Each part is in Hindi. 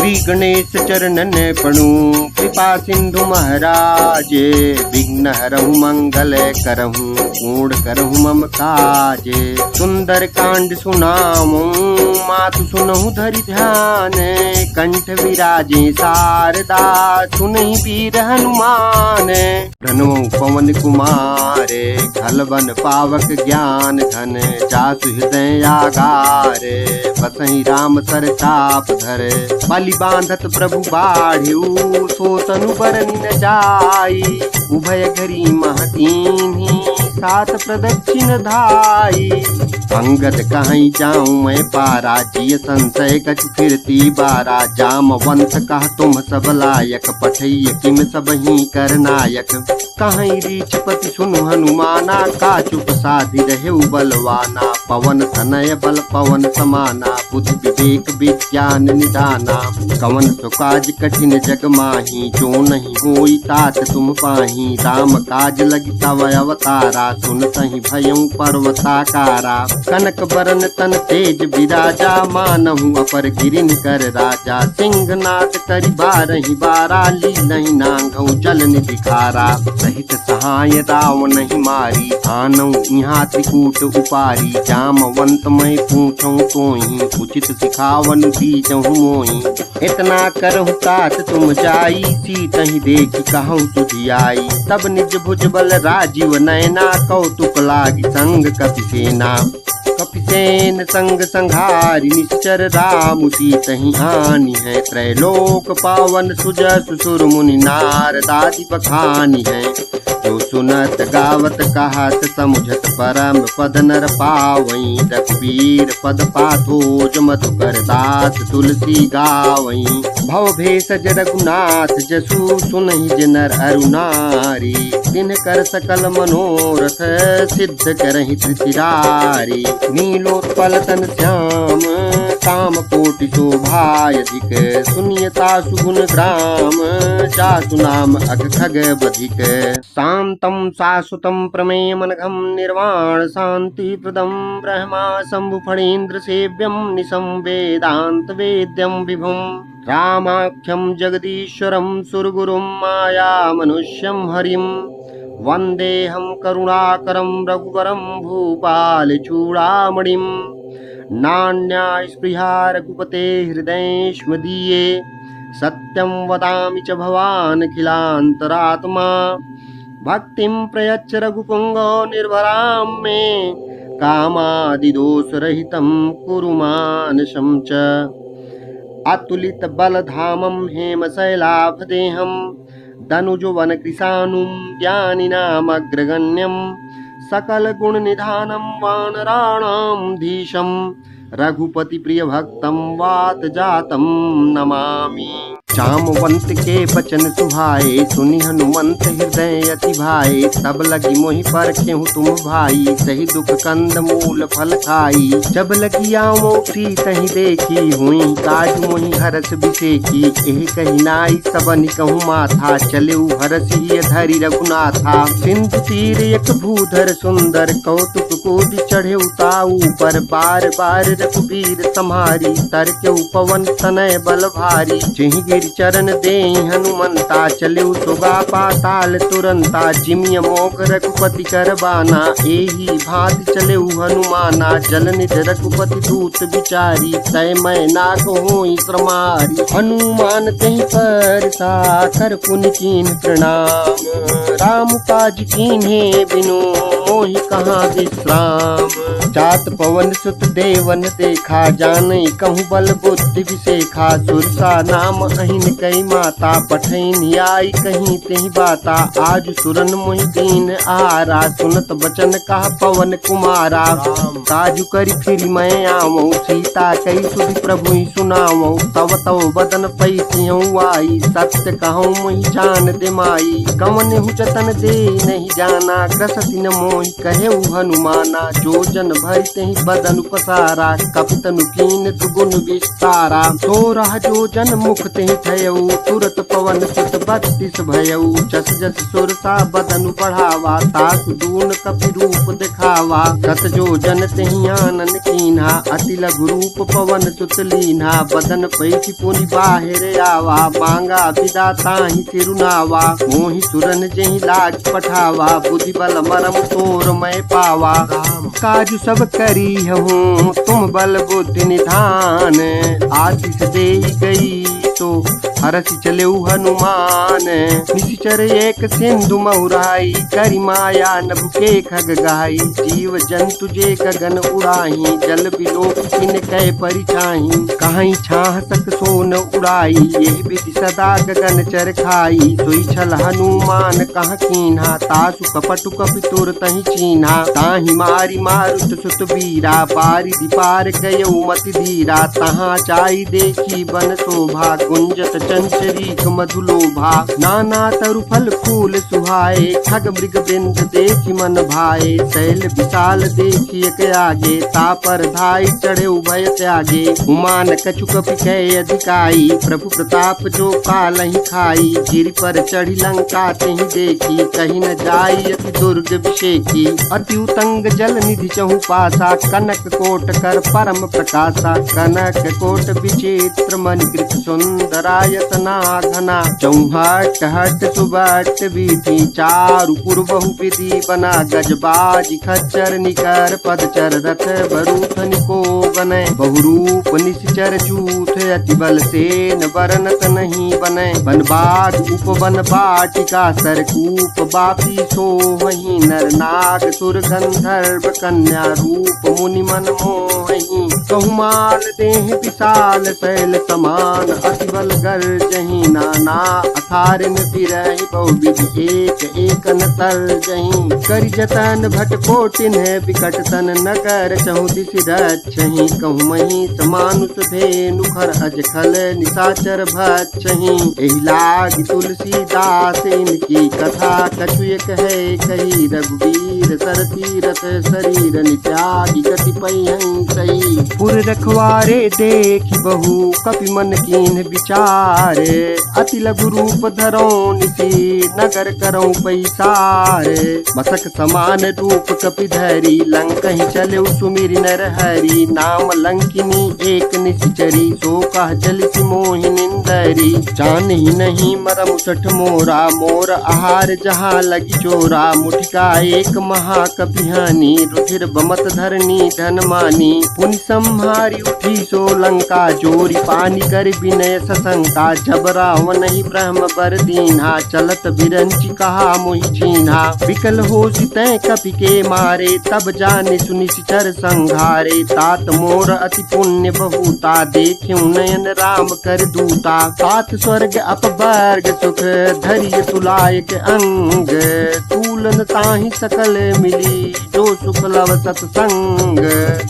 श्री गणेश चरणन पणु कृपा सिंधु महाराज। विघ्न हरहु मंगल करहु पूर्ण करहु मम काज। सुंदर कांड सुनामु मातु सुनहु धरि ध्यान। कंठ विराजे शारदा सुनहि वीर हनुमान। प्रणव पवन कुमार खल वन पावक ज्ञान घन। जासु हृदय आगार बसहि राम सर चाप धर। बलि बांधत प्रभु बाढ़ऊ सो तनु बरनि न जाई। उभय घरी महतीन्ही सात प्रदक्षिण धाई। अंगद कहीं जाऊं मैं पारा जिय संशय कछु फिरती बारा। जामवंत कह तुम सब लायक पठैय किम सब ही कर नायक। कहीं रीछपति सुनु हनुमाना का चुप साधि रहु बलवाना। पवन तनय बल पवन समाना बुद्धि विवेक विज्ञान निधाना। कवन सुकाज कठिन जग माही जो नहीं होई तात तुम पाही। राम काज लगी तव अवतारा सुन सही भयं पर्वताकारा। कनक बरन तन तेज विराजा मानहु अपर गिरिन कर राजा। सिंहनाद करि बारहि बारा लीलहि नांगौ जल निधिखारा। सहित सहाय रावण ही मारी आनौ यहाँ त्रिकूट उपारी। जामवंत मैं पूछऊं तोहि उचित सिखावन दीजहु मोहि। इतना करहु तात तुम जाई सीतहि देखि कहूँ सुधियाई। तब निज भुज बल राजीव नयना कौतुक लागी संग कपिसेना। कपिसेन संग संघारि निश्चर राम सीतहि आनी है। त्रैलोक पावन सुजस सुर मुनि नारदादि बखानी है। जो सुनत गावत कहत समुझत परम पद नर पावई। रघुवीर पद पाथोज मधुकर दास तुलसी गावई। भव भेषज रघुनाथ जसु सुनहि जे नर अरु नारी। दिन कर सकल मनोरथ सिद्ध करहि त्रिशिरारी। नीलोत्पल तन श्याम काम कोटि शोभायधिक। सुनियता सुगुण ग्राम जासु नाम अघ खग बधिक। शांतं शाश्वतं प्रमेयमनघं निर्वाण शांति प्रदं ब्रह्मा शंभु फणीन्द्र सेव्यं निशं वेदांत वेद्यं विभुं। रामाख्यं जगदीश्वरं सुरगुरुं माया मनुष्यं हरिं। वन्देऽहं करुणाकरं रघुवरं भूपाल चूड़ामणिं। नान्या स्पृहा रघुपते हृदयेष्मदीये। सत्यं वदामि च भवानखिलान्तरात्मा। भक्तिं प्रयच्छ रघुपुंगो निर्भरां मे। कामादिदोषरहितं कुरु मानसं च। अतुलित बलधामं हेमशैलाभदेहं। दनुजवन कृशानुं ज्ञानिनामग्रगण्यं। सकल गुण निधानं वानराणां धीशं। रघुपति प्रिय भक्तं वात जातं नमामि। जामवंत के बचन सुहाए सुनि हनुमंत हृदय अति भाए। तब लगी मोहि परखेहु तुम भाई सही दुख कंद मूल फल खाई। जब लगी आवो सीतहि देखी हुई काज मोहि हरस बिसेकी। एहि कहि नाई सबनि कहूँ माथा चलेउ हरसिय धरि रघुनाथा। सिंधु तीर एक भूधर सुंदर कौतुक कोटि चढ़ेउ ताऊ पर। बार बार रघुवीर सम्हारी तरकेउ पवन तनय बल भारी। जेहि गिरि चरण दे हनुमंता चलेउ सुगा पाताल तुरंता। जिमिय मोग रघुपति करबाना एही भांति चलेउ हनुमाना। जल निध रघुपति दूत विचारी तय मैं नाग होई श्रमारी। हनुमान तेहि पर साकर पुनि कीन्ह प्रणाम। राम काज कीन्हे बिनु मोहि कहाँ विश्राम। जात पवन सुत देवन देखा जानै कहूँ बल बुद्धि विसेखा। सुरसा नाम अहिन कई माता पठैन आई कहीं तेहि बाता। आज सुरन मोहि दीन आहारा सुनत बचन कहा पवन कुमारा। काजु करि फिर मैं आवऊँ सीता कई सुधि प्रभु ही सुनावऊँ। तव तव बदन पैसियऊँ आई सत्य कहूँ मोहि जान दे माई। कवन हु जतन दे नहीं जाना ग्रसति न मोहि कहेउ हनुमाना। जो जन भरि तेहि बदन पसारा कपितनु कीन दुगुन विस्तारा। सो रह जो जन मुख तेहि थयऊ तुरत पवन सुत 32 भयऊ। जस जस सुरसा बदनु बढ़ावा तासु दून कपि रूप दिखावा। सत जो जन तेहि आनन कीन्हा अति लघु रूप पवन सुत लीन्हा। बदन पैठि पुनि बाहिर आवा मांगा विदा ताहि सिरुनावा। मोहि सुरन जेहि लाग पठावा बुद्धि बल मरम तोर मैं पावा। काजु सब करी हूँ तुम बल बुद्धि निधान। आशीष दे गई तो हरसि चले हनुमान। निश्चर एक सिंधु महुराई करी माया नभ के खग गाई। जीव जंतु जे गगन उड़ाही जल बिलोक किन कै परिछाही। कहीं छाह सक सोन उड़ाई यह विधि सदा गगन चर खाई। सोई छल हनुमान कह कीन्हा तासु कपटु कपि तुर तहि चीन्हा। ताहि मारी मारुत सुत बीरा बारिधि पार गयऊ मति धीरा। तहाँ चाई देखी बन शोभा गुंजत चंचरीक मधुलोभा। नाना तरु फल फूल सुहाए खग मृग बिंद देखी मन भाए। शैल विशाल देखी एक आगे तापर धाई चढ़े उभय त्यागे। उमान कछु कपि कै अधिकाई प्रभु प्रताप जो काल ही खाई। गिरि पर चढ़ी लंका तेहि देखी कहीं न जाई अति दुर्ग विषेकी। अति उतंग जल निधि चहु पासा कनक कोट कर परम प्रकाशा। कनक कोट विचित्र मणिकृत सुंदरायतना घना। चौहट हट सुबट विधि चारु पुर बहु विधि बना। गजबाज खच्चर निकर पदचर रथ बरूथ निको बने। बहुरूप निश्चर जूथ अति बल सेन बरनत नहीं बने। बनबाग उपवन बाटिका सरकूप बापी सोहहि। नर नाग सुर गंधर्व कन्या रूप मुनि मन मोहि। कहुमाल देह विशाल शैल समान अति बल गर्जहि। नाना अखारिन फिरहि बहुविधि एक एक न तर्जहि। करि जतन भट कोटिन विकट तन नगर चहु दिशि रक्षहि। कहु महिष मानुष धेनु खर अजखल निशाचर भक्षहि। एहि लागी तुलसीदास इनकी कथा कछु एक है कही। रघुवीर सर तीरथ शरीर नित्यागी गति पैहं सही। पुर रखवारे देखी बहु कपि मन कीन विचार। अति लघु रूप धरो निसी नगर करो पैसार। मसक समान रूप कपि धरी लंकहि चले सुमिरि नर हरि। नाम लंकिनी एक निश्चरी सो कह जलिसि मोहि निंदरी। जानहि नहीं मरम सठ मोरा मोर आहार जहाँ लगी चोरा। मुठिका एक महाकपि हानि रुधिर बमत धरनी धन मानी। पुनि संहारी उठी सो लंका जोरी पानी कर विनय सशंका। जब रावण ही ब्रह्म बर दीन्हा चलत बिरंची कहा मोहि चीन्हा। विकल हो तय कपि के मारे तब जाने सुनिश्चर संघारे। तात मोर अति पुण्य बहुता देख्यु नयन राम कर दूता। तात स्वर्ग अपवर्ग सुख धैर्य तुलायक अंग। तूलन ताहि सकल मिली जो सुख लव सत्संग।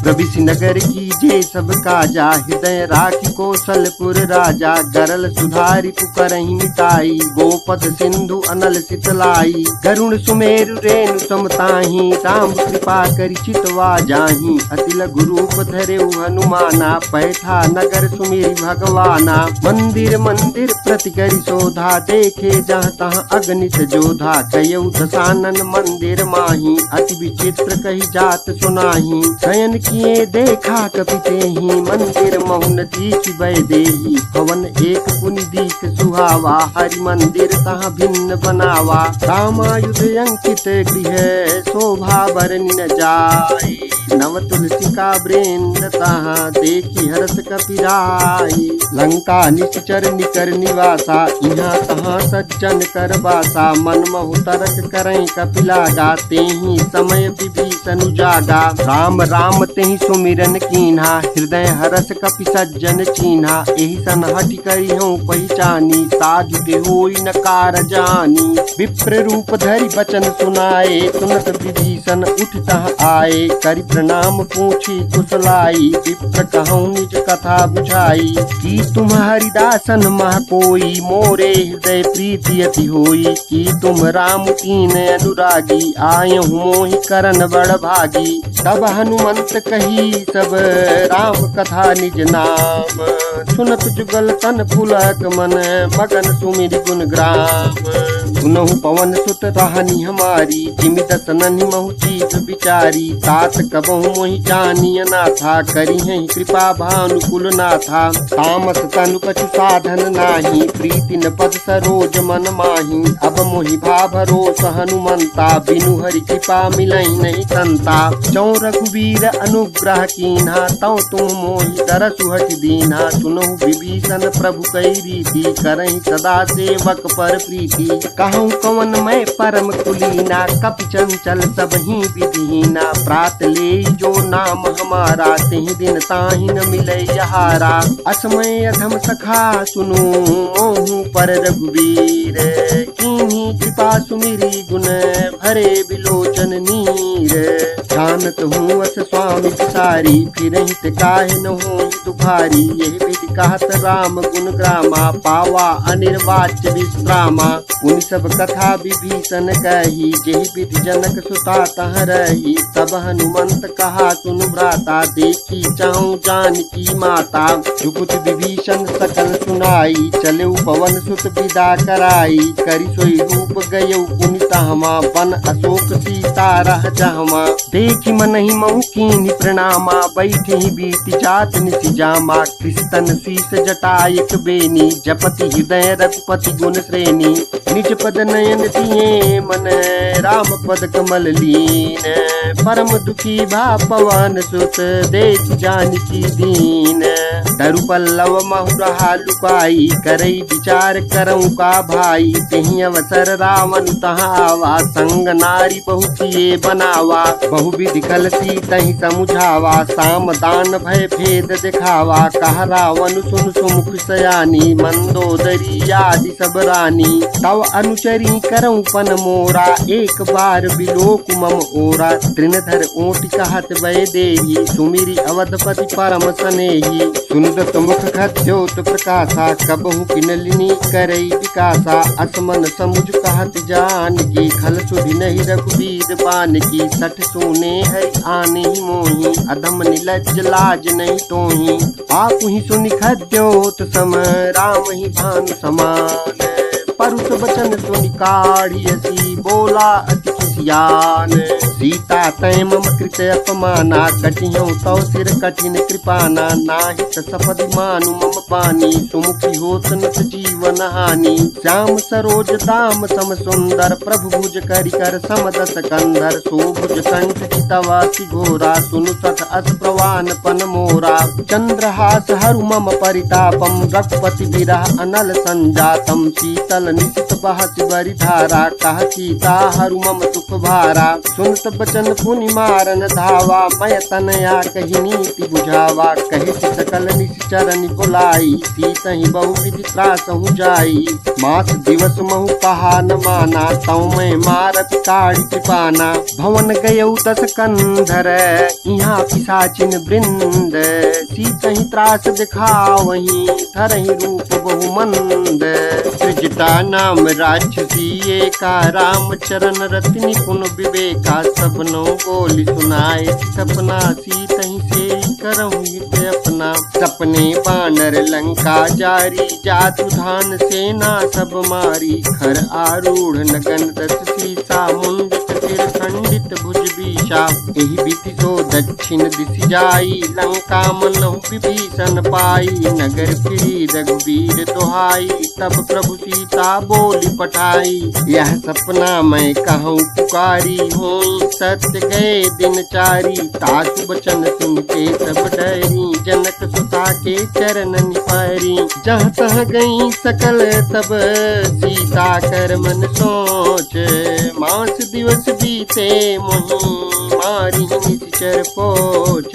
प्रविशि नगर की जे सब काजा हृदय राखी कौशलपुर राजा। गरल सुधारी पुकरहि मिताई गोपद सिंधु अनल सितलाई। गरुण सुमेरु रेणु समताहि राम कृपा करि चितवा जाहि। अति लघु रूप धरेउ हनुमाना पैठा नगर सुमिरि भगवाना। मंदिर मंदिर प्रति करि शोधा देखे जहाँ तहाँ अगणित जोधा। कयउ दशानन मंदिर माही अति विचित्र कही जात सुनाही। शयन किए देखा कपि तेहि मंदिर महुन दीखि भय देहि। भवन एक पुनि दीख सुहावा हरि मंदिर तहाँ भिन्न बनावा। रामायुध अंकित गृह शोभा बरनि न जाय। नव तुलसी का वृंद तहाँ देखी हरस कपिराई। लंका निश्चर निकर निवासा यहाँ तहाँ सज्जन कर बासा। मन महु तरक करई कपिलागा तेहि समय विभीषण जागा। राम राम तेहि सुमिरन कीन्हा हृदय हरस कपि सज्जन चीन्हा। एहि सन हठि करी हूँ पहचानी साधु के होई न कार जानी। विप्र रूप धरि बचन सुनाए सुनत विभीषण उठता आए। करि प्रणाम पूछी कुशलाई विप्र कहूँ निज कथा बुझाई। कि तुम हरिदासन मह कोई मोरे हृदय प्रीति अति होई। कि तुम राम कीन अनुरागी आय मोहि करन बड़ भागी। तब हनुमंत कही सब राम कथा निज नाम। सुनत जुगल तन फुल पुलक मन मगन सुमिर गुण ग्राम। सुनहु पवन सुत रहनी हमारी जिमि दस नन्हि महु चीज विचारी। तात कबहु मोहि जानिय नाथा करी है कृपा भानुकुल नाथा। तामस तनु कछु साधन नाही प्रीति न पद सरोज मन माही। अब मोहि भाव भरोस हनुमंता बिनु हरि कृपा मिलई नहीं संता। चौ रघुवीर अनुग्रह कीन्हा तौ तुम मोहि दरसु हठि दीन्हा। सुनहु विभीषण प्रभु कई रीति करहि सदा सेवक पर प्रीति। कहूँ कवन मैं परम कुलीना कपि चंचल सबहि विधिहीना। प्रात ले जो नाम हमारा तेहि दिन ताहि न मिलै यहारा। असमय अधम सखा सुनु मोहु पर रघुवीर। कीन्ही कृपा सुमिरी गुण भरे बिलोचन नीर। जानत हूँ अस स्वामी विसारी फिरहि ते काहे न होई तुभारी। यही विधि कहत राम गुण ग्रामा पावा अनिर्वाच्य विश्रामा। पुनि सब कथा विभीषण कही जेहि विधि जनक सुता तह रही। तब हनुमंत कहा सुन भ्राता देखी चाहूं जानकी माता। जुगुत विभीषण सकल सुनाई चले पवन सुत विदा कराई। करि सोई रूप गयौ पुनि तहमा बन अशोक सीता रह जहमा। देखि मनहि महु कीन्हि प्रणामा बैठे ही बीत जात निसि जामा। कृष्ण शीस जटायक बेनी जपति हृदय रघुपति गुण श्रेणी। निज पद नयन दिए मन राम पद कमल लीन। परम दुखी भा पवन सुत देख जानकी दीन। दरु पल्लव महु रहा लुकाई करई विचार करऊँ का भाई। तेहि अवसर रावण तहाँ आवा संग नारी बहु किए बनावा। बहु विधि कलसी तहि समुझावा साम दान भय भेद दिखावा। कह रावण सुन सुमुख सयानी मंदोदरी आदि सब रानी। तव अनुचरी करऊँ पन मोरा एक बार बिलोक मम ओरा। तृणधर ओट कहत वै देही सुमिरी अवधपति परम सनेही। सुनदत मुख खद्योत प्रकाशा कबहु किनलिनी करई विकासा। असमन समुझ कहत जान की खल सुधि नहीं रघुवीर बान की। सठ सोने हरि आने ही मोही अधम निलज्ज लाज नहीं तोही। आप ही सुनि खद्योत सम राम ही भानु समान। परुष बचन सुनि काढ़ियसी बोला अति खिसियान। सीता तय मम कृत अपमाना कटिहूँ तव सिर कठिन कृपाना। नाहित सपदि मानु मम पानी सुमुखी होत न जीवन हानि। श्याम सरोज दाम सम सुंदर प्रभु भुज करि कर समदस कंधर। सोभुज कंठ चितवासी घोरा सुनु सठ अस प्रवान पन मोरा। चंद्रहास हरु मम परितापम रघुपति विरह अनल संजातम। शीतल निशित बहति बरि धारा कह सीता हरु मम दुख भारा। सुनत बचन पुनि मारन धावा मय तनया कही नीति बुझावा। कहे सकल निश्चरनि बुलाई सीतहि बहु विधि त्रासहु जाई। मास दिवस महु कहा न माना तौ मैं मारत काढ़ि कृपाना। भवन गयौ दस कंधर यहाँ पिशाचिन वृंद। सीतहि त्रास दिखावहि धरहि रूप बहु मंद। त्रिजटा नाम राक्षसी एका राम चरण रति निपुण विवेका। सबनो बोली सुनाए सपना सीतहि से करहु हित अपना। सपने बानर लंका जारी जातु धान सेना सब मारी। खर आरूढ़ नगन दस सीसा मुंडित सिर खंडित भुज बीसा। एहि बीति सो दक्षिण दिशि जाई लंका मनहु विभीषण पाई। नगर फिरी रघुवीर दुहाई तब प्रभु सीता बोली पठाई। यह सपना मैं कहूँ पुकारी होई सत्य गए दिन चारी। ताकु बचन सुन के सब डरी जनक सुता के चरण निपारी। जहाँ तह गई सकल तब सीता कर मन सोच। मास दिवस बीते मोही मारी निश्चर पोच।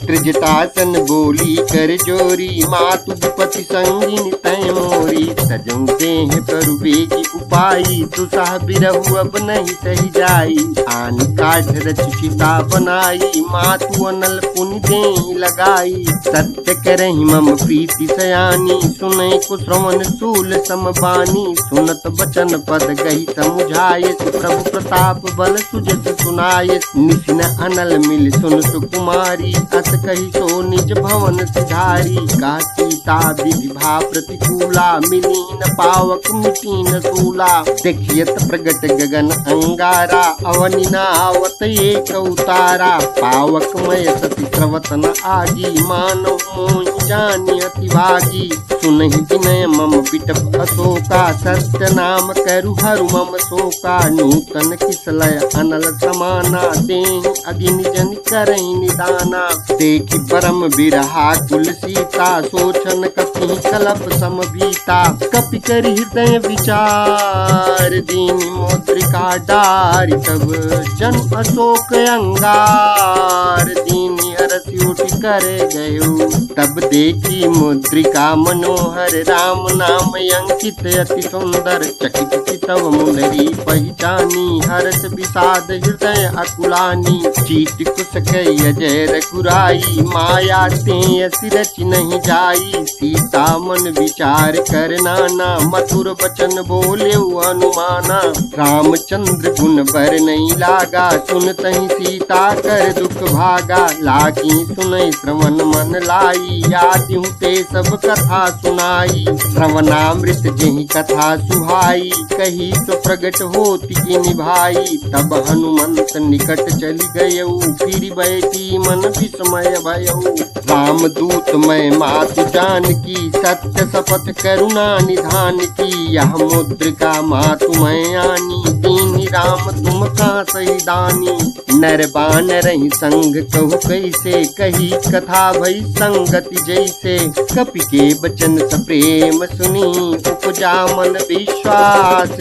त्रिजटासन बोली कर जोरी मातु पति संगिनी तय मोरी। तजऊ देह पर बेगी उपाई दुसाह बिरहु अब नहीं सही जाई। आन काठ रचिता बनाई मातु अनल पुनि देहि लगाई। सत्य करहि मम प्रीति सयानी सुनै कुश्रवण शूल समबानी। सुनत सुनत बचन पद गही समुझाये। प्रभु प्रताप बल सुजस सुनाये। निसिन अनल मिल सुन सुकुमारी अस कही सो निज भवन सिधारी। कहा सीता विधि भा प्रतिकूला मिली न पावक मिटी न सूला। देखियत प्रगट गगन अंगारा अवनि नावत एक उतारा। पावक मय सती स्रवत न आगी मानव मोहि जानि अति भागी। सुनहि विनय मम बिटप अशोका सत्य नाम करु हरु मम शोका। नूतन किसलय अनल समाना देहि अगिनि जन करहि निदाना। देखि परम बिरहा कुल सीता सोचन कपि कलप समभीता। कपि करि हृदय विचार दीनि मुद्रिका डारि। तब जन अशोक अंगार दीनि हरसि उठि करे गयो। तब देखी मुद्रिका मनोहर राम नाम अंकित अति सुंदर। चकित चितव मुंदरी पहचानी हर्ष विषाद हृदय अकुलानी। चीट कुश कई अजय रघुराई माया ते असि रचि नहीं जाई। सीता मन विचार कर नाना मधुर वचन बोले अनुमाना। रामचंद्र गुण बर नहीं लागा सुनतहि सीता कर दुख भागा। लागी सुनई श्रवण मन लाई यादि ते सब कथा सुनाई। श्रवणामृत जेहि कथा सुहाई कही तो प्रगट होती की निभाई। तब हनुमंत निकट चली गयऊ फिर बैठी मन विस्मय भयऊ। रामदूत मैं मातु जान की सत्य शपथ करुणा निधान की। यह मुद्रिका मातु मैं आनी दीनि राम तुम का सही दानी। नर बानर ही संग कहु कैसे कही कथा भई संगति जैसे। कपि के बचन सप्रेम सुनी उपजा मन विश्वास।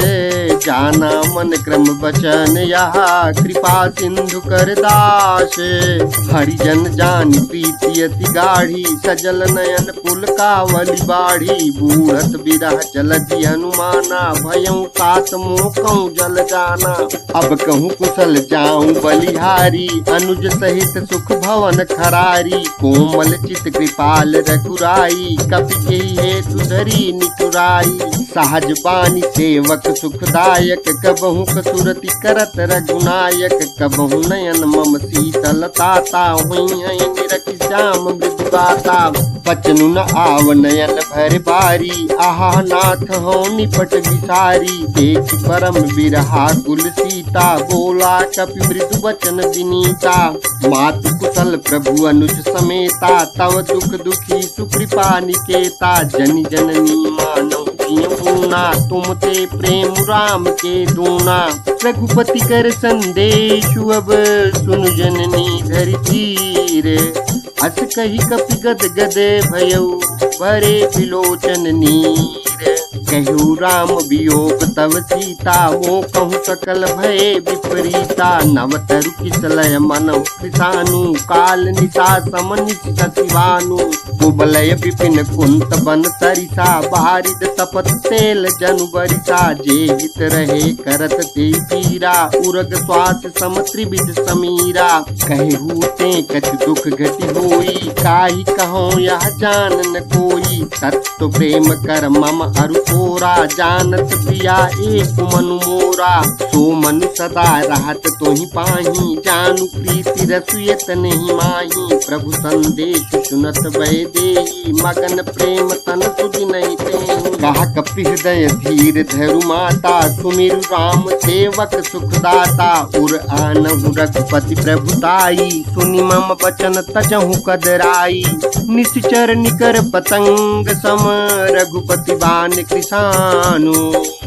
जाना मन क्रम बचन यहा कृपा सिंधु कर दास। हरिजन जान प्रीति अति गाढ़ी सजल नयन पुल कावली बाढ़ी। बूढ़त बिरह जलधि हनुमाना भयऊ तात मोकऊ जल जाना। अब कहूँ कुशल जाऊं बलिहारी अनुज सहित सुख भवन खरारी। कोमल चित कृपाल रघुराई कपि के हेतु धरी निठुराई। सहज बानी सेवक सुखदायक कबहु कसुरति करत रघुनायक। कबहु नयन मम शीतल ताता हुई है निरख श्याम मृदु गाता। बचनु न आव नयन भर बारी आहा नाथ हो निपट विसारी। देख परम बिरहा कुल सीता बोला कपि मृदु वचन विनीता। मातु कुशल प्रभु अनुज समेता तव दुख दुखी सुकृपा निकेता। जन जननी मानव पूना तुम ते प्रेम राम के दूना। रघुपति कर संदेश अब सुन जननी धरि धीर। अस कही कपि गद गद भयऊ भरे विलोचन नीर। कहु राम वियोग तव सीता वो कहूँ सकल भय विपरीता। नवतरु किसलय मनहु कृसानु काल निशा समनिश सशिवानु। कुबलय विपिन कुंत बन सरिसा बारिद तपत तेल जनु बरिसा। जे हित रहे करत ते पीरा उरग श्वास सम त्रिविध समीरा। कहु ते कछ दुख घटि होई काहि कहो यह जान न कोई। तत्व प्रेम कर मम अरु तोरा जानत प्रिया एक मनु मोरा। सो मनु सदा रहत तोहि पाही जानु प्रीति रसुयत नहीं माही। प्रभु संदेश सुनत भय देही मगन प्रेम तन सुधि नहीं तेहि। कहा कपि हृदय धीर धरु माता सुमिरु राम सेवक सुखदाता। उर आनहु रघुपति प्रभुताई सुनि मम बचन तजहु कदराई। निश्चर निकर पतंग सम रघुपति बान कृसानु।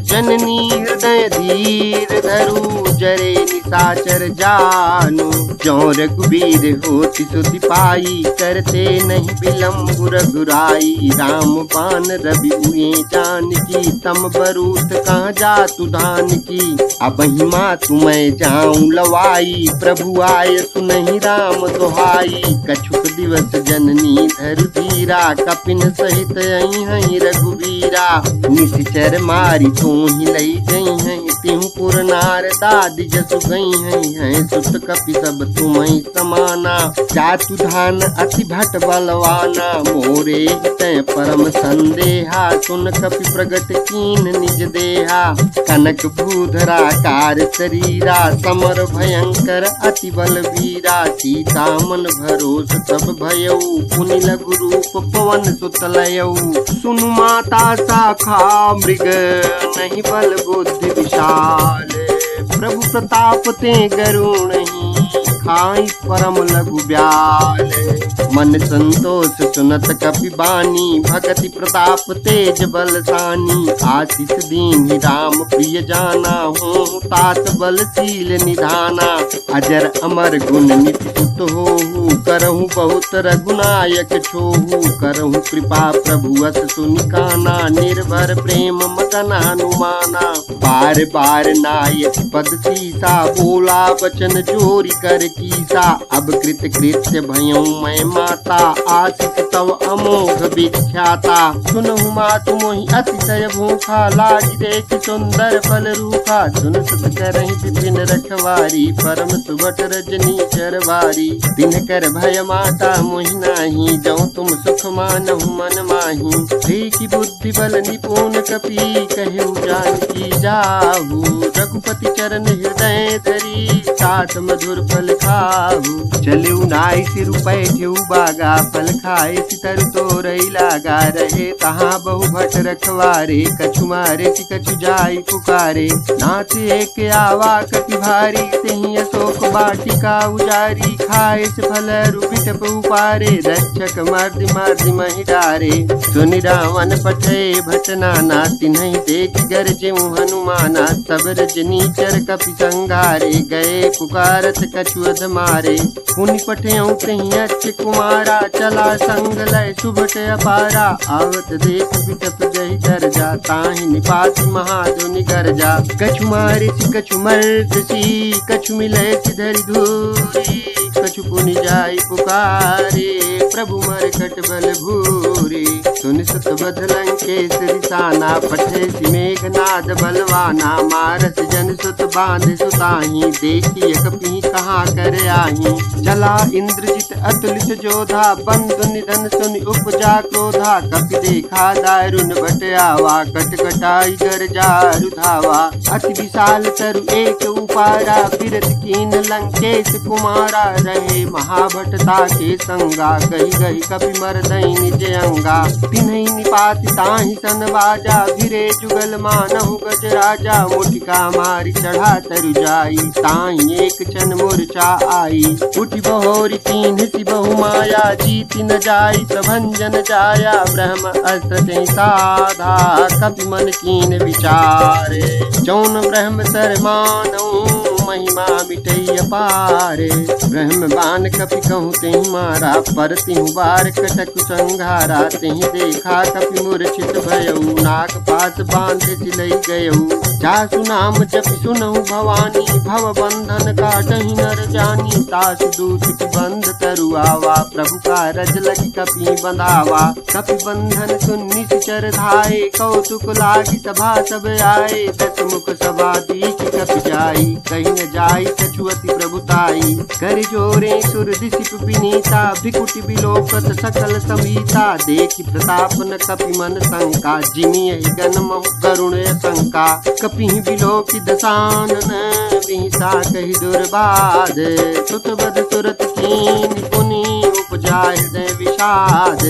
जननी हृदय धीर धरु जरे निशाचर जानु। जो रघुबीर होति सुधि पाई करते नहीं विलम्ब रघुराई। राम बान रवि हुए जान की तम बरूत कहाँ जातु धान की। अब हिमा तुम्हें जाऊं लवाई प्रभु आय सुनहि राम दोहाई। कछुक दिवस जननी धरु धीरा कपिन सहित आई रघुबीरा। वीरा निश्चर मारी तू ही लई गई है तिहु पुर नार दादी जसु गई है सुत कपि सब तुम्हें समाना जातु धान अति भट बलवाना मोरे तय परम संदेहा सुन कपि प्रगट कीन निज देहा कनक भूधरा कार शरीरा समर भयंकर अति बल वीरा सीता मन भरोस सब भयऊ पुनि लघु रूप पवन सुतलयऊ सुनु माता शाखा मृग नहीं बल बुद्धि विशाल प्रभु प्रताप ते गरुण खाई परम लघु ब्याल मन संतोष सुनत कपि बानी भगति प्रताप तेज बलसानी आशीष दीन राम प्रिय जाना हूँ तात बलशील निधाना अजर अमर गुण निति सुत होहु करहु बहुत रघुनायक छोहु करहु कृपा प्रभु अस सुनिकाना निर्भर प्रेम मगन हनुमाना बार बार नायक पद सीसा बोला वचन जोरी कर कीसा अब कृत कृत्य भयऊ मैं माता आशीष तव अमोघ विख्याता सुनहु मातु मोहि अतिशय भूखा लाज देख सुंदर फल रूखा सुन सुत करहि विपिन रखवारी परम सुभट रजनी चरवारी दिन कर भय माता मोहि नाही जौ तुम सुख मानहु मन माही देखि बुद्धि बल निपुण कपि कहु जानकी जाहु रघुपति चरण हृदय धरी साथ मधुर फल खाहु चलऊ नाई सिर पैठ्यू बागा फल खाए सितर तोरई लागा रहे तहाँ बहु भट रखवारे कछु मारे कछु जाई पुकारे नाथ एक आवा कति भारी तही अशोक बाटिका उजारी खाए से फल रूपिट पारे रक्षक मर्दि महि डारे सुनि रावण पठे भट नाना तिन्हि देख गरजे हनुमाना सब रजनीचर कपि संगारे गए पुकारत कछु अध मारे पुनि पठेऊ तही अच्छ कुमारा चला संग लय सुभट अपारा आवत देख बिटप गई गर्जा ताहि निपाति महाधुनि गर्जा कछु मारे कछु मर्दसी कछु मिले धरि धूरी कछु पुनि जाई पुकारे प्रभु मरकट बल भूरी सुनि सुत बध लंकेश रिसाना पठे सि मेघनाद बलवाना मारस जन सुत बांध सुताही देखी कपि कहाँ कर आही चला इंद्रजित अतुलित जोधा बंधु निधन सुनि उपजा क्रोधा कपि देखा दारुण बट आवा कटकटाई गर्जा रुधावा अति विशाल तरु एक उपारा बिरत कीन लंकेश कुमारा रहे महाभटता के संगा गही गही कपि मरदई निज अंगा तिन्हि निपाति ताहि सन बाजा भिरे जुगल मानहु गज राजा मुटिका मारी चढ़ा तरु जाई ताहि एक क्षण मूर्छा आई उठि बहोरी कीन्ह सी बहु माया जीति न जाई प्रभंजन जाया ब्रह्म अस्त्र ते साधा कपि मन कीन विचारे जौन ब्रह्म सर मानऊ महिमा मिटई अपारे ब्रह्म बान कपि कहूँ तेहि मारा पर तिहु बार कटक संघारा तेहि देखा कपि मूर्छित भयऊ नाग पास बांधे सिलई गयऊ जासु नाम जपि सुनहु भवानी भव बंधन काटहि नर जानी तासु दूत बंध तरु आवा प्रभु का रज लगी कपि बंधावा कपि बंधन सुन निश्चर धाये कौतुक लागी सभा सब आए दस मुख सभा दीख कपि जाई कहीं न जाई कछुअति प्रभुताई कर जोरे सुर दिशिप विनीता भिकुटि बिलोकत सकल समीता देखि प्रताप न कपि मन शंका जिमि गण महु करुण शंका कपि बिलोकि दसानन विहिता कहि दुर्बाध सुत बद सुरत कीन पुनि उपजा हृदय विषाद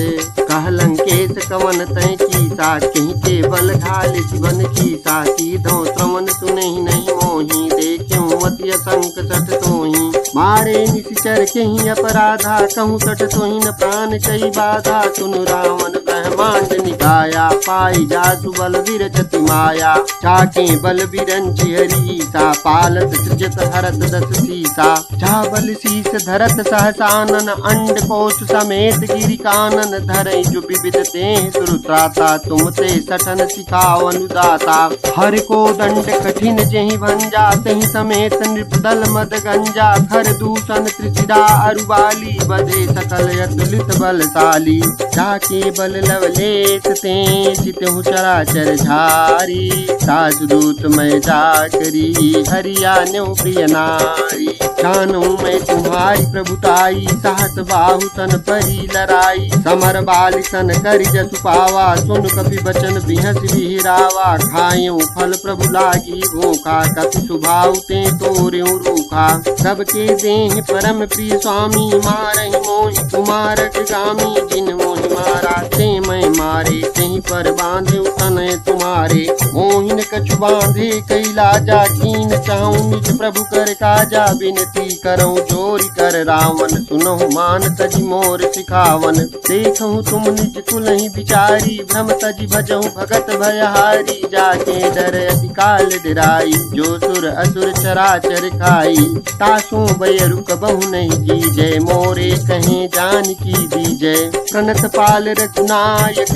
कह लंकेश कवन तय कीसा कहीं के बल घाल शिवन कीसा की धो श्रवण सुनहि नहीं मोहि देखियो मति असंक सठ तोहि मारे निश्चर कहीं अपराधा कहूँ सठ तोहि न प्राण कई बाधा सुनु रावण ब्रह्मांड निकाया पाई जासु बल विरचति माया चाके बल बिरंचि हरीसा पालत सृजत हरत दस सीसा जा बल शीस धरत सहसानन अंड कोश समेत गिरि कानन धरई जो विविध ते सुरत्राता, तुम ते सठन सिखाओ अनुदाता। हर को दंड कठिन जेहि भंजा, तहि समेत नृपदल मद गंजा। खर दूषण त्रिशिरा अरुबाली, बधे सकल अतुलित बलशाली। जाके बल लवलेश ते चितहु चराचर झारी, सासुदूत मैं जाकरी हरिया न्यो प्रिय नारी। जानू मैं तुम्हारी प्रभुताई, साहस बाहु तन परी लड़ाई। समर बाली सन करि जसु पावा, सुन कपि बचन बिहस बिहरावा। खायूं फल प्रभु लागी भूखा, कपि सुभाव ते तोर्यूं रूखा। सबके देह परम प्रिय स्वामी, मारहि मोहि कुमारक गामी। जिन मोहि मारा ते मैं मारे, तेहि पर बांधे तनय तुम्हारे। मोहिन कछु बांधे कैलाजा, कीन चाहूं निज प्रभु कर काजा। विनती करऊं जोरी कर रावण, सुनहु मान तजि मोर सिखावन। देखहु तुम निज कुलहि बिचारी, भ्रम तजि भजहु भगत भयहारी। जाके डर अधिकाल डराई, जो सुर असुर चराचर खाई। तासु भय रुक बहु नहीं की जय, मोरे कहें जान की दीजय। प्रणत पाल रघुनायक,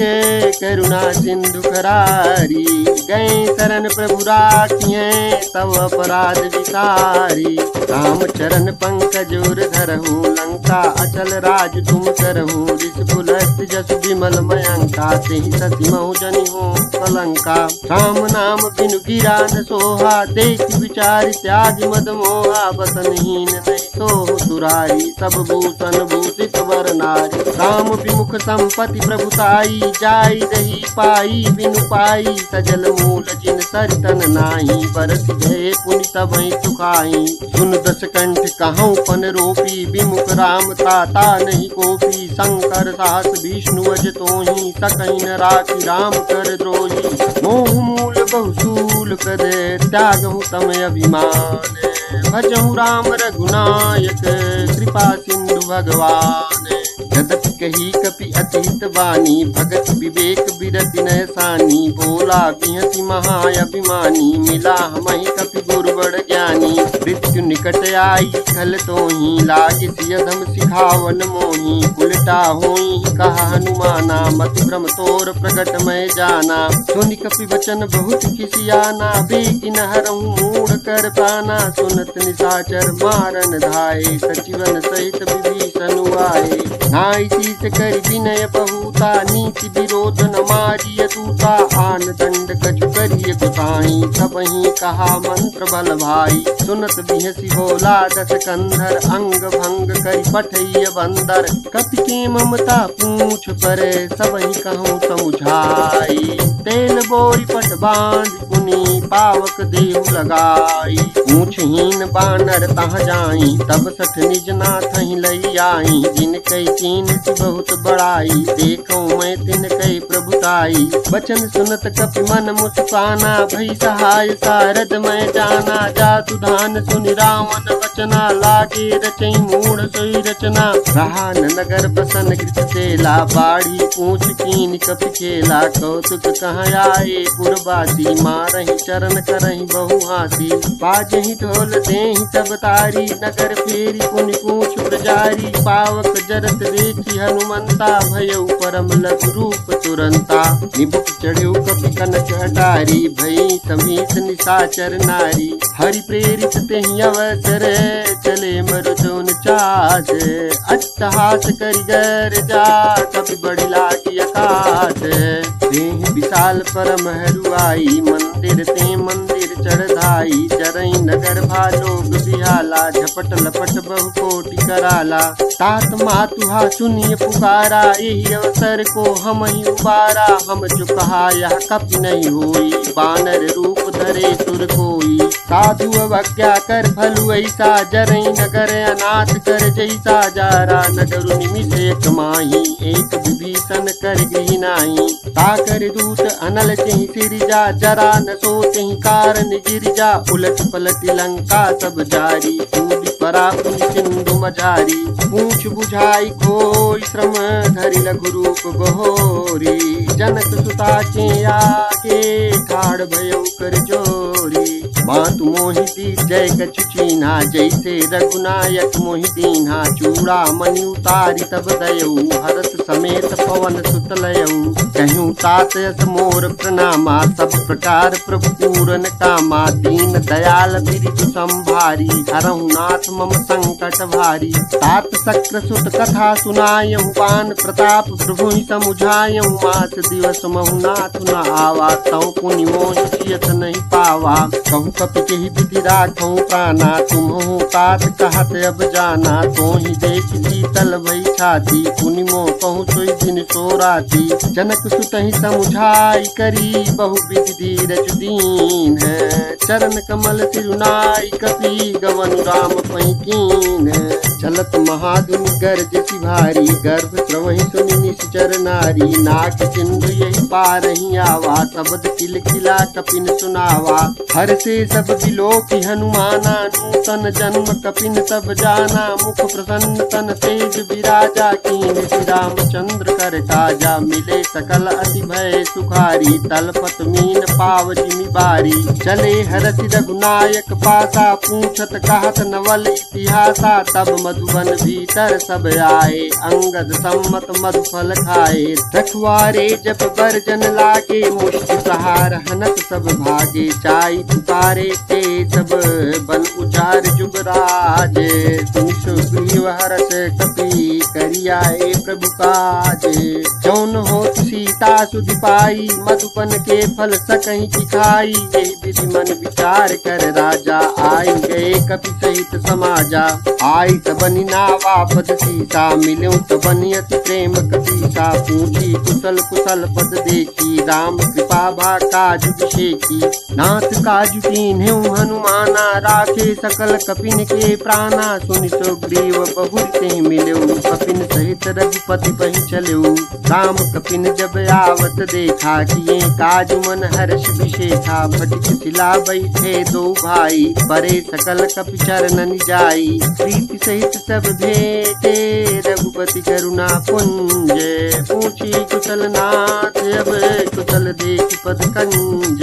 करुणा सिंधु करारी। गए शरण प्रभु राखिए, तव अपराध विसारी। राम चरण पंकज उर धरहु, लंका अचल राज तुम करहु। ऋषिकुलस्थ जसु विमल मयंका, तेहि सति महु जनि हो कलंका। राम नाम बिनु गिरा न सोहा, देख विचार त्याग मद मोहा। बसनहीन नहीं सोहु सुरारी, सब भूषण भूषित वर नारी। राम विमुख संपत्ति प्रभुताई, जाई रही पाई बिनु पाई। सजल मूल जिन सरितन नाही, बरस गए पुनि तबहि सुखाई। सुन दस कंठ कहूँ पन रोपी, विमुख राम ताता नहीं कोपी। शंकर साहस विष्णु अज तोहि, सकहि न राखि राम कर द्रोही। मोह मूल बहुसूल प्रद, त्यागहु तम अभिमान। भजहु राम रघुनायक, कृपा सिंधु भगवान। यद्यपि कही कपि अतीत बानी, भगत विवेक बिरति नय सानी। बोला बिहति महाअभिमानी, मिला हमहि कपि गुरु बड़ ज्ञानी। मृत्यु निकट आई खल तोहि, लागे सियधम सिखावन मोहि। उलटा होई कहा हनुमाना, मति भ्रम तोर प्रगट मैं जाना। सुनि कपि वचन बहुत खिसियाना, बेगी न हरहु मूढ़ कर पाना। सुनत निशाचर मारन धाये, सचिवन सहित विभीषण आए। नाई शीस करि विनय बहुता, नीति विरोध न मारिय दूता। आन दंड कछु करिय गोसाई, सबहि कहा मंत्र बल भाई। सुनत बिहसी बोला दस कंधर, अंग भंग करि पठैय बंदर। कपि के ममता पूछ परे, सबहि कहूँ समुझाई। तेल बोरी पट बांध पुनि, पावक देहु लगाई। पूछहीन बानर तह जाई, तब सठ निज नाथहि लई आई। जिन कई कीन सी बहुत बड़ाई, देखूं मैं तिन कई प्रभुताई। वचन सुनत कपि मन मुस्काना, भई सहाय सारद मैं जाना। जातु धान सुनि रावण वचना, लागे रचई मूढ़ सोई रचना। रहा न नगर बसन कृत सेला, बाढ़ी पूछ कीन कपि खेला। कौतुक कहाँ आए पुरबासी, मारहि चरण करहि बहु हासी। बाजहि ढोल देहि सब तारी, नगर फेरी पुनि पूछ प्रजारी। पावक जरत देखी हनुमंता, भयउ परम लघु रूप तुरंता। निबुक चढ़्यो कपि कनक अटारी, भई समीत निशाचर नारी। हरि प्रेरित तेहि अवसर, चले मरुदोन चास। अट्टहास करि गर्जा, कपि बढ़ि लागी आकाश। तेहि विशाल परम हरुआई, मंदिर ते मंदिर चढ़धाई। जरई नगर भालोग बिहाला, झपट लपट बहु कोटि कराला। तात मातुहा सुनिय पुकारा, यही अवसर को हम ही उबारा। हम जो कहा यह कपि नहीं होई, बानर रूप धरे सुर कोई। साधु अवज्ञा कर फलु ऐसा, जरई नगर अनाथ कर जैसा। जारा नगर निमिष एक माही, एक विभीषण कर गृह नाही। ताकर दूत अनल चहि सिरजा, जरा न सोचहि कारण गिरजा। उलट पलट लंका सब जारी, कूद परा पुनि सिंधु मझारी। पूछ बुझाई खोई श्रम, धरि लघु रूप बहोरी। जनक सुता के आगे, ठाड़ भयउ कर जोरी। मातु मोहि दी जय कछु चीन्हा, जैसे रघुनायक मोहि दीन्हा। चूड़ा मणि उतारी तब दयऊ, हरत समेत पवन सुत लयऊ। कहूँ तात यस मोर प्रणामा, सब प्रकार प्रभु पूरन कामा। दीन दयाल बिरिदु संभारी, हरहु नाथ मम संकट भारी। तात शक्र सुत कथा सुनायहु, पान प्रताप प्रभु समुझायहु। मास दिवस महु नाथ न आवा, तौ पुनि मोहि जियत नहीं पावा। कहु कपि केहि विधि राखहु प्राणा, तुम्हु तात कहत अब जाना। तोहि देख शीतल भई छाती, पुनि मोह कहूँ सोई दिन सो राती। जनक सुत ही समुझाई करी, बहु विधि धीरज दीन है। चरण कमल तिरुनाई, कपि गवन राम पहि कीन है। चलत महादुनि गर्जति भारी, गर्भ स्रवहि सुनि निश्चर नारी। नाग सिंधु यही पारहि आवा, शब्द किल किला कपिन सुनावा। हर से सब बिलोकि हनुमाना, नूतन जन्म कपिन तब जाना। मुख प्रसन्न तन तेज विराजा, कीन श्री रामचंद्र कर काजा। मिले सकल अति भय सुखारी, तलपत मीन पाव जिमि बारी। चले हरसि रघुनायक पासा, पूछत कहत नवल इतिहासा। तब मधुबन भीतर सब आए, अंगद सम्मत मधुफल खाए। रखवारे जब बरजन लागे, मुष्टि सहार हनत सब भागे। चाई पुकारे ते सब बन उचार जुगराज। सुनि सुग्रीव हरष कपि, करियाए प्रभु काज। जौन होत सीता सुधि पाई, मधुबन के फल सकहि चिखाई। यही विधि मन विचार कर राजा, आई गए कपि सहित समाजा। आई सबनि नावा पद सीसा, मिल्यों सबनि अति प्रेम कपीसा। पूछी कुशल कुशल पद देखी, राम कृपा भा काज विशेखी। नाथ काज कीन्ह्यु हनुमाना, राखे सकल कपिन के प्राणा। सुनि सुग्रीव बहुर ते मिल्यौ, कपिन सहित रघुपति पहि चल्यौ। राम कपिन जब आवत देखा, किए काज मन हर्ष विशेखा। फटिक शिला बैठे दो भाई, परे सकल कपि चरणन जाई। प्रीति सहित सब भेटे, रघुपति करुणा पुंज। पूछी कुशल नाथ, अब कुशल देख पद कंज।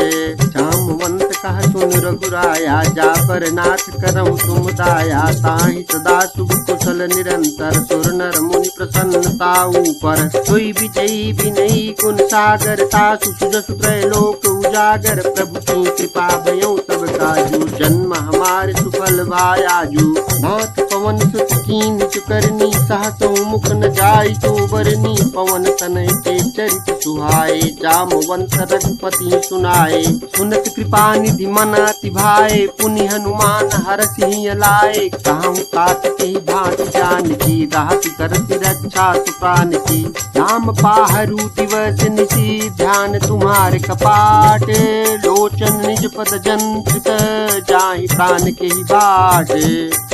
जामवंत कह सुन रघुराया, जा पर नाथ करहु तुम दाया। ताहि सदा शुभ कुशल निरंतर, सुर नर मुनि प्रसन्नता ऊपर। सोई विजयी विनयी गुण सागर, तासु सुजसु त्रैलोक उजागर। प्रभु की कृपा भयउ सब काजू, जन्म हमारे सुफल भायाजू। नाथ पवन सुत कीन चुकरनी, सहसौ मुख न जाई तो बरनी। पवन तनय के चरित सुहाए, जामवंत रघुपति सुनाए। सुनत कृपा निधि मन अति भाए, पुनि हनुमान हरषि लाए। कहूँ तात के भांति जानकी, राहत करति रक्षा सुप्रान की। राम पाहरु दिवस निशि, ध्यान तुम्हारे कपाट। लोचन निज पद जंत्रित, जाहि प्राण के ही बाट।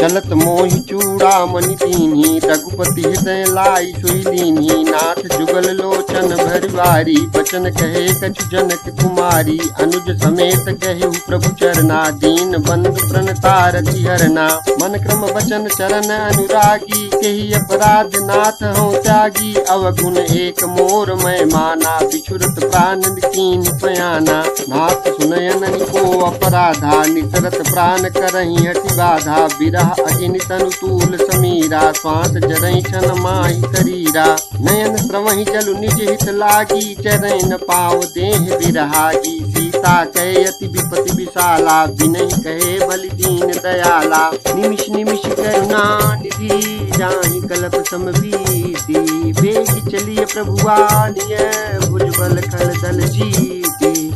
चलत मोहि चूड़ा मणि दीन्ही, रघुपति हृदय लाई सोई लीन्ही। नाथ जुगल लोचन भरवारी, बचन कहे कछु जनक कुमारी। अनुज समेत गहेहु प्रभु चरना, दीन बंधु प्रणतारति हरना। मन क्रम वचन चरण अनुरागी, केहि अपराध नाथ हूँ त्यागी। अवगुण एक मोर मैं माना, बिछुरत प्राण कीन पयाना। नाथ सुनयन को अपराधा, निसरत प्राण करहि हटि बाधा। बिरह अजिन तनु तूल समीरा, श्वास जरहि छन माहि शरीरा। नयन श्रवहि जलु निज हित लागी, चरहि न पाव देह बिरहागी। सीता कहे अति विपति विशाला, बिनहि कहे बलि दीन दयाला। निमिष निमिष करुणा निधि, जाहि कल्प समभीति। वेग चलिए प्रभु आलिय, भुजबल खल दल जीति।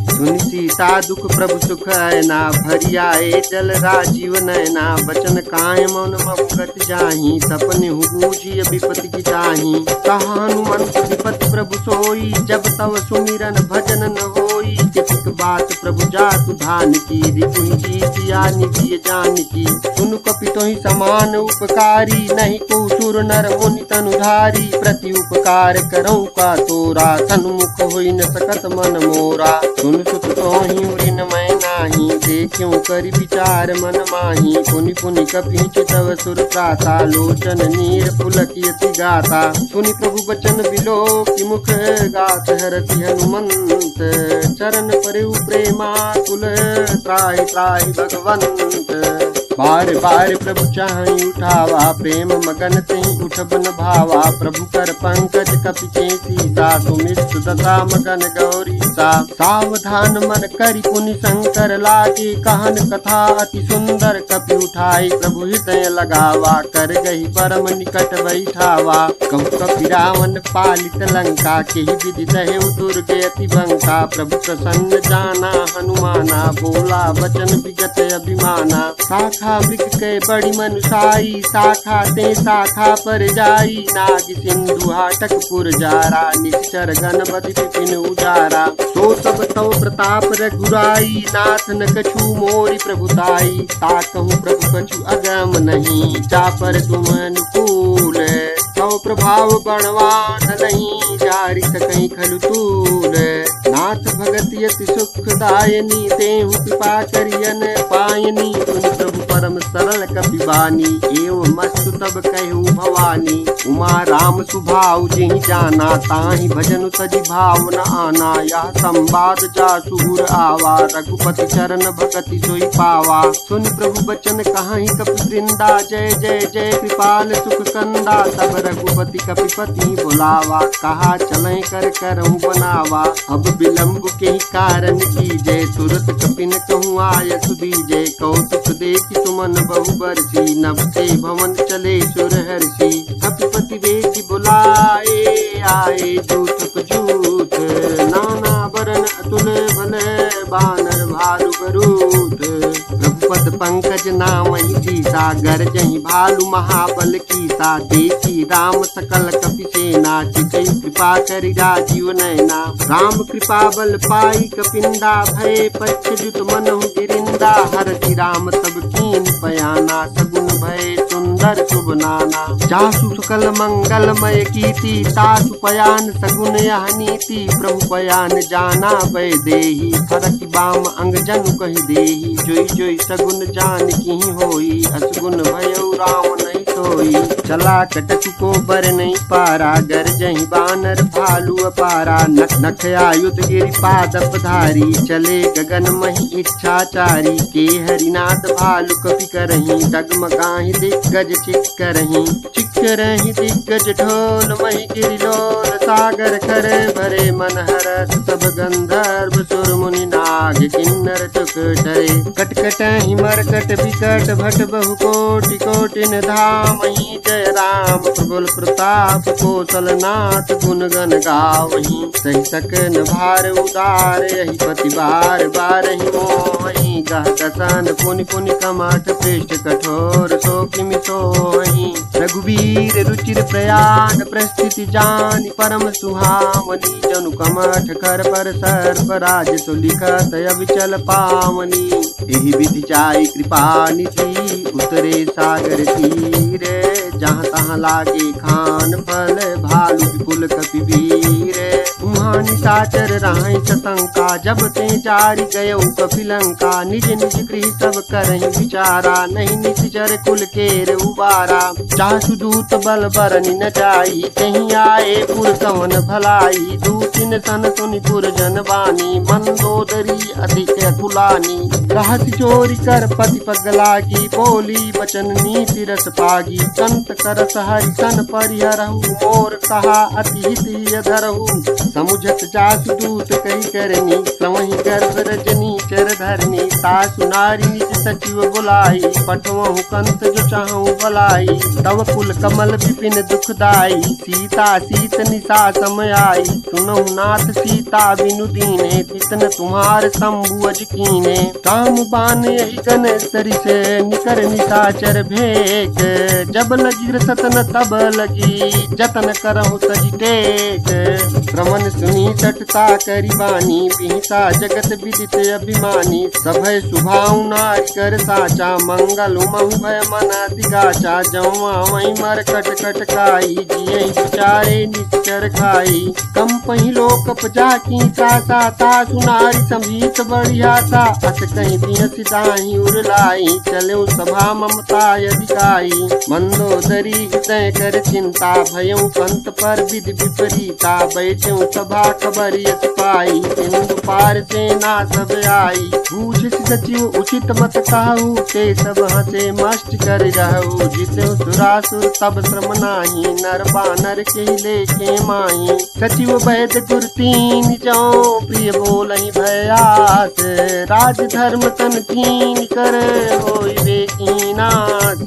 सुनि सीता दुख प्रभु सुख ऐना, भरियाए जल राजीव नैना। बचन काय मौन मगत जाहि, सपने बूझिय विपति की ताहि। कहा हनुमंत विपति प्रभु सोई, जब तव सुमिरन भजन न होई। कितक बात प्रभु जातु धान की, रिपुहि जीतिया निधि जानकी। सुनु कपि तोहि समान उपकारी, नहीं को सुर नर मुनि तनुधारी। प्रति उपकार करऊँ का तोरा, सन्मुख होई न सकत मन मोरा। सुन सुत तोहि उरिन मैं नाही, देखियो करि विचार मन माही। पुनि पुनि कपि चितव सुर प्राता, लोचन नीर पुलकियति गाता। सुनि प्रभु बचन बिलोकि मुख, गात हरषि हनुमंत। चरण परयु प्रेमाकुल त्राहि त्राहि भगवंत। बार बार प्रभु चाहि उठावा प्रेम मगन तेहि उठब न भावा। प्रभु कर पंकज कपि सीसा सुमिष्ट दशा मगन गौरी सा। सावधान मन करि पुनि शंकर लागे कहन कथा अति सुंदर। कपि उठाई प्रभु हृदय लगावा कर गही परम निकट बैठावा। कहु कपि रावण पालित लंका केहि विधि दहेउ दुर्गे अति बंका। प्रभु प्रसन्न जाना हनुमाना बोला वचन विगत अभिमाना। शाखा वृक्ष के बड़ी मनुषाई शाखा ते शाखा पर जाई। नाग सिंधु हाटक पुर जारा निश्चर गणपति पिपिन उजारा। सो सब तव प्रताप रघुराई नाथ न कछु मोरि प्रभुताई। ताकहु प्रभु कछु अगम नहीं जा पर तुम अनुकूल। तव प्रभाव बड़वान नहीं जारि सकई खलु तूल। नाथ भगति अति सुखदायनी तेहु कृपा करियन पायनी। सुन प्रभु परम सरल कपि बानी एवं मस्तु तब कहु भवानी। उमा राम सुभाव जिहि जाना ताहि भजन तजि भाव न आना। यह संवाद जासु उर आवा रघुपति चरण भगति सोई पावा। सुन प्रभु बचन कहाहि कपि वृंदा जय जय जय कृपाल सुख कंदा। तब रघुपति कपिपति बुलावा कहा चलें कर करहु बनावा। अब विलंब के कारण की जय तुरत कपिन कहूँ आय सुदीजय। कौतुक देखि सुमन बहु बरसी नभ से भवन चले सुर हर्षि। कपिपति वेद बुलाए आए जूथ जूथ। नाना बरन अतुल बल बानर भालु बरूथ। प्रभुपद पंकज नामहि सीसा गरजहि भालु महाबल कीसा। देखी राम सकल कपि सेना चितई कृपा करि राजीव नैना। राम कृपा बल पाई कपिंदा भय पक्ष जुत मनहु गिरिंदा। हरति राम तब कीन पयाना सगुन भय सुंदर शुभ नाना। जासु सकल मंगलमय कीर्ति तासु पयान सगुन यह नीति। प्रभु पयान जाना भय देहि फरक बाम अंग जनु कहि देहि। जोई जोई सगुन जान की होई असगुन भयउ राम नहीं सोई। चला कटक को बर नहीं पारा गरजहि बानर भालु अपारा। नख नख आयुध गिरि पादप धारी चले गगन महि इच्छाचारी। के हरिनाथ भालु कपि करहि डगमगाहि दिग्गज चिक करहि। चिक करहि दिग्गज ढोल महि गिरिलोल सागर कर भरे मन हरस सब गंधर्व सुर मुनि नाग किन्नर तुक डरे। कटकटहि मरकट विकट भट बहु कोटि कोटिन धामहि। जय राम प्रबल प्रताप कौशलनाथ गुण गण गावहि। सही सकन भार उदार यही पति बार बार ही मोहि। गह दसन पुनि पुनि कमठ पृष्ठ कठोर सो किमि सोहि। रघुवीर रुचिर प्रयाग प्रस्थिति जानि परम सुहावनी। जनु कमठ कर पर सर्प राज तो लिखत अविचल पावनी। एहि विधि चाहि कृपा निधि उतरे सागर तीरे। जहाँ तहाँ लागे खान फल भालु विपुल कपि वीर। उहाँ निशाचर राहि सशंका जब ते जारि गयउ कपि लंका। निज निज गृह सब करहि विचारा नहीं निश्चर कुल केर उबारा। जासु दूत बल बरनि न जाई कहीं आए पुर कवन भलाई। दूतिन सन सुनि पुर जन बानी मंदोदरी अधिक अतुलानी। रहस्य चोरी कर पति पग लागी बोली वचन नीति रस पागी। संत करस हरि सन परिहरहु मोर कहा अति हित धरहु। समुझत जासु दूत कही करनी श्रवहि गर्भ रजनी चर धरनी। तासु नारी निज सचिव बुलाई पठवहु कंत जो चाहूँ बलाई। तव कुल कमल विपिन दुखदाई सीता सीत निशा समयाई। सुनहु नाथ सीता बिनु दीने तितन तुम्हार शंभुअज कीने। काम बान यही गन सरि से निकर निशाचर भेक। जब लगी रसतन तब लगी जतन करहु सजि टेक। श्रवण सुनी सठता करि बानी बिहिसा जगत विदित अभिमानी। सभय सुभाउ नारि कर साचा मंगल उमहु भय मना दिगाचा। जौआ वही मर कट कट खाई जियहि विचारे निश्चर खाई। कम पही लोक पजा की सासा तासु नारि संभीत बढ़िया सा। अस कहीं बिहसि दाहि उरलाई चलो सभा ममता यदिकाई। मंदोदरी हृदय कर चिंता भयउ पंत पर विधि विपरीता। बैठऊ सभा खबर यस पाई, सिंधु पार सेना सब आई। पूछ सचिव उचित मत कहू, ते सब हंसे मस्त कर रहू। जिसे सुरासुर तब श्रम नाही, नर बानर के लेके माही। सचिव वैद गुर तीन जौ, प्रिय बोलहि भयास। राज धर्म तन कीन कर, होई वे कीनास।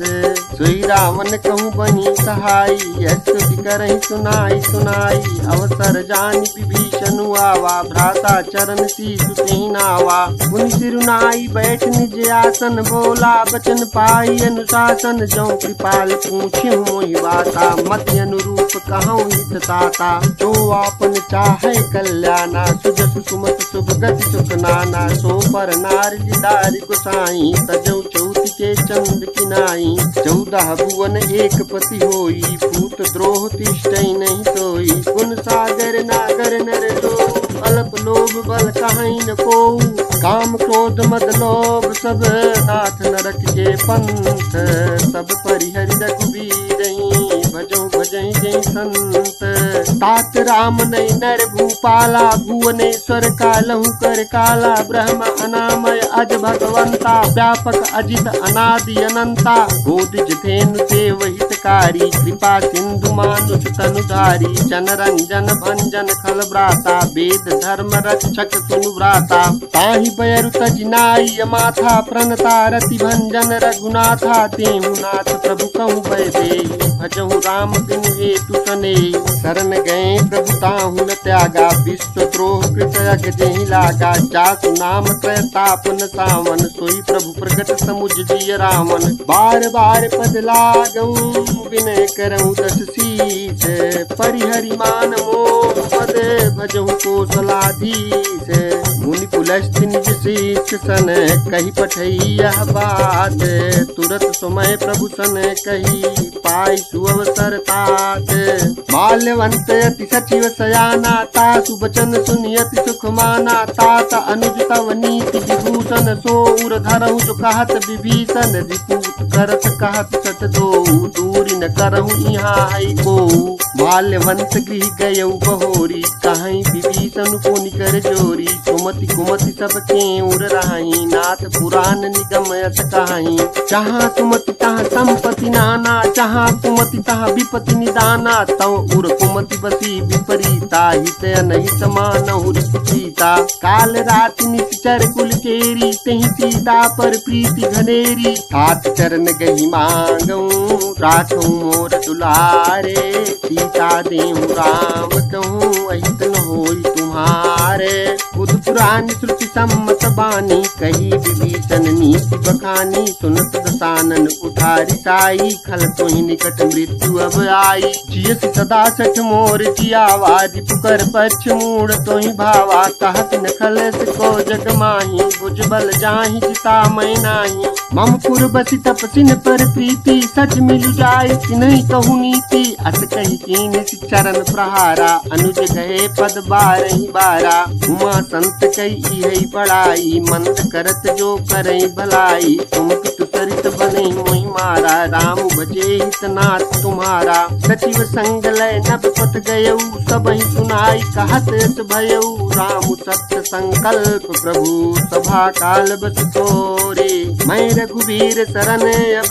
सोई रावण कहूँ बनी सहाई, स्तुति करहि सुनाई सुनाई। अवसर जानि विभीषण आवा, भ्राता चरण शीश तेहि नावा। मुनि सिरुनाई बैठ निज आसन, बोला बचन पाई अनुशासन। जौ कृपाल पूछ्यु मोहि वाता, मति अनुरूप कहूँ हित ताता। जो आपन चाहे कल्याणा, सुजस सुमत शुभ गति सुख नाना। सो पर नार जिदारि गोसाई, तजौ चौथ के चंद किनाई। 14 भुवन एक पति होई, भूत द्रोह तिष्ठइ नहीं सोई। गुण सागर नागर नर दो, अल्प लोभ बल कहीं न कोऊ। काम क्रोध मद लोभ सब, नाथ नरक के पंथ। सब परिहरि रघुबीरहि, भजौ भजहि जय संत। तात राम नहीं नर भूपाला, भुवनेश्वर कालहु कर काला। ब्रह्म अनामय अज भगवंता, व्यापक अजित अनादि अनंता। गोदिज धेनु देव हितकारी, कृपा सिंधु मानुष तनुधारी। जनरंजन भंजन खल व्राता, वेद धर्म रक्षक सुनु व्राता। ताहि बयरु तज नाई माथा, प्रणता रति भंजन रघुनाथा। तेहु नाथ प्रभु कहूँ भय देहि, भजहु राम बिनु हेतु सनेहि। शरण गए प्रभु ताहु न त्यागा, विश्व द्रोह कृत यज्ञ जेहि लागा। जासु नाम त्रयतापन सावन, सोई प्रभु प्रगट समुझ जिय रावण। बार बार पद लागऊं, विनय करऊं दस शीस। परिहरि मान मोह पद, भजहु कौशलाधीश। मुनि पुलस्त्य निज शीश सन, कही पठई यह बात। तुरत समय प्रभु सन कही, पाई सुअवसर तात। माल्यवंत अति सचिव सयाना, तासु बचन सुनियति सुख माना। तात अनुज तव नीति विभूषण, सो उर धरहु जो कहत विभीषण। रिपुत करत कहत सत दोऊ, दूरी न करहु यहाँ है कोऊ। माल्यवंत गृह गयऊ बहोरी, कहीं विभीषण पुनि कर जोरी। सुमति कुमति सब के उर रही, नाथ पुराण निगम यस कहीं। जहाँ सुमति तहाँ संपत्ति नाना, जहाँ कुमति तहाँ विपत्ति निदाना। तव उर कुमति बसी विपरीता, हित अनहित मानहु सीता। काल राति निश्चर कुल केरी, तेहि सीता पर प्रीति घनेरी। तात चरण गही मांगऊं, राखऊं मोर दुलारे। सीता देहु राम कहूँ, अहित न होई तुम्हारे। बुध पुराण श्रुति सम्मत बानी, कही विभीषण नीति बखानी। सुनत दसानन उठारी साई, खल तोहि निकट मृत्यु अब आई। जियस सदा सठ मोर जियावा, रिपुकर पक्ष मूढ़ तोहि भावा। कहत न खलस को जग माही, भुज बल जाहि चिता मैं नाही। मम पुर बसि तपसिन पर प्रीति, सच मिलु जाय तिन्हि कहु नीति। अस कहि कीन चरण प्रहारा, अनुज गए पद बारहि बारा। उमा संत कई इहि बड़ाई, मंद करत जो करई भलाई। तुम पितु सरित बने मोहि मारा, राम भजे हित नाथ तुम्हारा। सचिव संग लय नभ पथ गयऊ, सबहि सुनाई कहत यस भयऊ। राम सत्य संकल्प प्रभु, सभा काल बस तोरे। मैं रघुवीर शरण अब,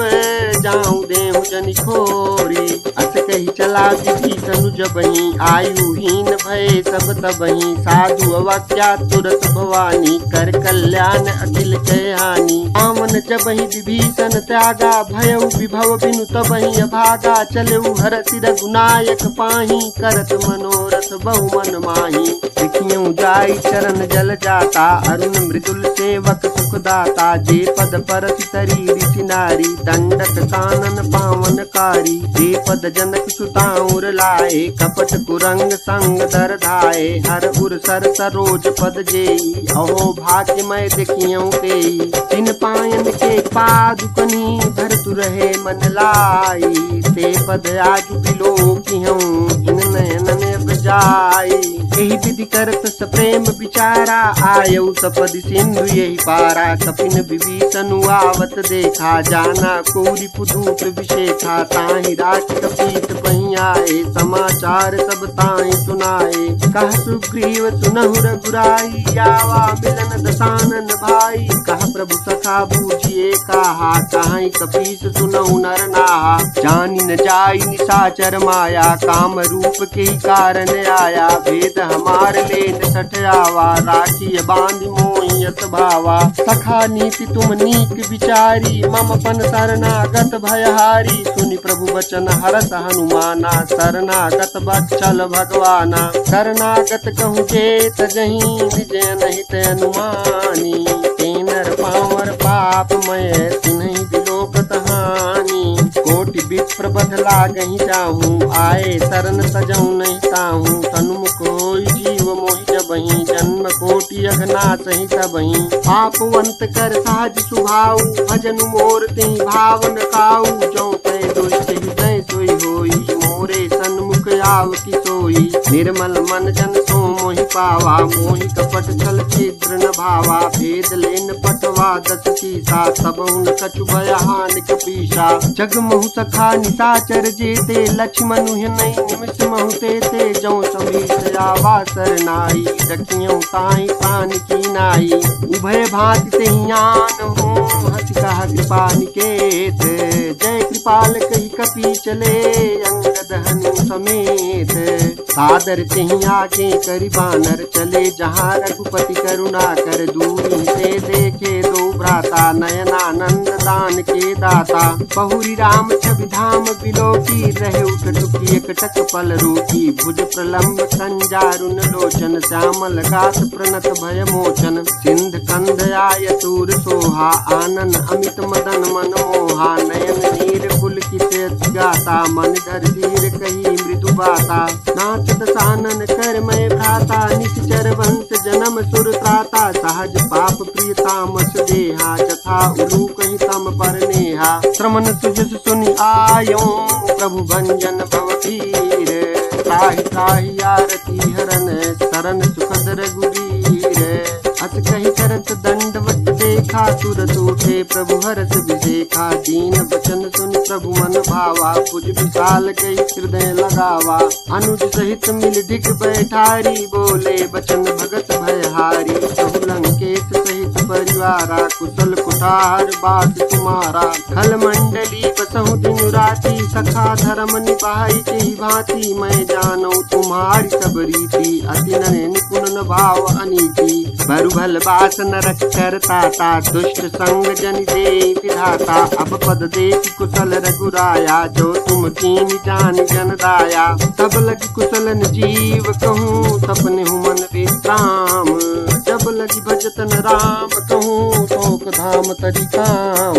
जाऊं देहु जनि खोरी। अस कही चला विभीषण जबहि, आयुहीन भय सब तबहि। साधु अवज्ञा तुरत भवानी, कर कल्याण अखिल के हानि। आमन जबहि विभीषण त्यागा, भयउ विभव बिनु तबहि अभागा। चलऊ हरषि रघुनायक पाहि, करत मनोरथ बहु मन माहि। देखियौ जाई चरण जल जाता, अरुण मृदुल सेवक सुखदाता। जे पद परसि तरी ऋषि नारी, दंडक कानन पावनकारी। जे पद जनक सुताउर लाए, कपट कुरंग संग दर धाए। हर उर सर सरोज पद जेई, अहो भाग्य मैं देखियौ तेई। तिन पायन के पादुकनी, भरतु रहे मन लाई। ते पद आज बिलो किहूँ, इन नयन में बजाई। यही विधि करत सप्रेम विचारा, आयऊ सपदि सिंधु यही पारा। कपिन विभीषण आवत देखा, जाना कोरी पुदूत विशेखा। ताहि राख कपीत पही आए, समाचार सब ताहि सुनाए। कह सुग्रीव सुनहु रघुराई, आवा मिलन दसानन भाई। कह प्रभु सखा बूझिए कहा, कहाई कपीस सुनहु नर नाहा। जानि न जाई निशाचर माया, काम रूप के कारण आया। भेद हमार लेन सठ आवा, राखी बांध मोहियत भावा। सखा नीति तुम नीक विचारी, मम पन शरणागत भयहारी। सुनि प्रभु वचन हरस हनुमाना, शरणागत बच्चल भगवाना। शरणागत कहूँ जेत जहीं, निज अनहित अनुमानी। तेनर पावर पाप मय तिन्हि विलोकत हानि। कोटि विप्र बध लागहि जाहूँ, आए शरण तजहु नहीं ताहूँ। सन्मुख होई जीव मोहि जबहि, जन्म कोटि अघनासहि सबहि। आपवंत कर सहज सुभाऊ, भजनु मोर तिहि भावन काऊ। जौ तै दुष्ट हृदय सोई होई, मोरे सन्मुख आव की सोई। निर्मल मन जन सो मोहि पावा, मोहि कपट छल छिद्र न भावा। भेद लेन पटवा दस सीसा, सबहु न कछु भय हानि कपीसा। जग महु सखा निशाचर जेते, लक्ष्मण नहीं निमिष महु तेते। जौ समीत आवा सरनाई, रखियौ ताहि प्राण की नाई। उभय भांति तेहि आन हूँ, हंस कहा कृपा निकेत। जय कृपाल कही कपी चले, अंगद हनु समेत। सादर तेहि आगे करि बानर चले, जहाँ रघुपति करुणा कर। दूरी से देखे दो भ्राता, नयनानंद दान के दाता। बहुरी राम छवि धाम बिलोकी, रहे उठ टुकी एकटक पल रूकी। भुज प्रलम्ब कंजारुन लोचन, श्यामल गात प्रणत भय मोचन। सिंध कंध आय तूर सोहा, आनन अमित मदन मन मोहा। नयन नीर पुलकित गाता, मन धर धीर कही मृदु बाता। नाच दसानन कर मैं भ्राता, निश्चर वंश जन्म सुर त्राता। सहज पाप प्रिय तामस देहा, जथा उलूक ही तम पर नेहा। श्रमण सुजस सुनि आयो, प्रभु भंजन भव धीर। त्राहि त्राहि आरती हरन, शरण सुखद रघुवीर। अस कही करत दंडवत देखा, तुरत उठे प्रभु हरस विदेखा। दीन बचन सुन प्रभु मन भावा, भुज विशाल कई हृदय लगावा। अनुज सहित मिल ढिक बैठारी, बोले बचन भगत भयहारी। प्रभु लंकेश सहित परिवारा, कुशल कुठार बात तुम्हारा। खल मंडली बसहु दिन राति, सखा धर्म निभाई के भांति। मैं जानो तुम्हारी सब रीति, अति निपुण न भाव अनीति। भरु भल बास नरक करताता, दुष्ट संग जन दे विधाता। अब पद देख कुशल रघुराया, जो तुम कीन जान जन दाया। तब लगी कुशलन जीव कहूँ, सपने हूँ मन विश्राम। जब लगी भजतन राम कहूँ, शोक धाम तरी काम।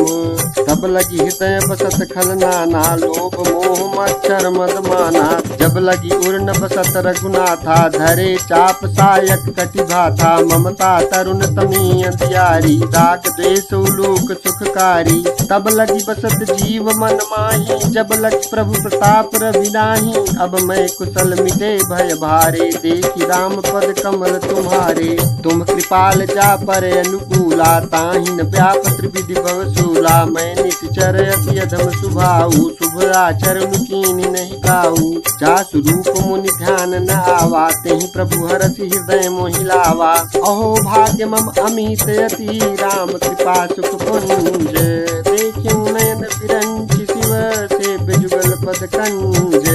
तब लगी हृदय बसत खल नाना, लोभ मोह मच्छर मद माना। जब लगी उर्न बसत रघुनाथा, धरे चाप सायक कटि भाथा। ममता तरुण तमी अंधियारी, राग द्वेष उलूक सुखकारी। तब लगी बसत जीव मन माही, जब लगी प्रभु प्रताप रवि नाही। अब मैं कुशल मिटे भय भारे, देखी राम पद कमल तुम्हारे। तुम कृपाल जा पर अनुकूला, ताहि न व्याप त्रिविधि भवसूला। मैं निश्चर अति अधम स्वभाव, शुभ आचरण कीन्हि नहीं काऊ। जासु रूप मुनि ध्यान न आवा, तेहि प्रभु हरसि हृदय मोहि लावा। अहो भाग्य मम अमित अति, राम कृपा सुख पुंज। देखियो नयन बिरंचि शिव, से बिजुगल पद कंज।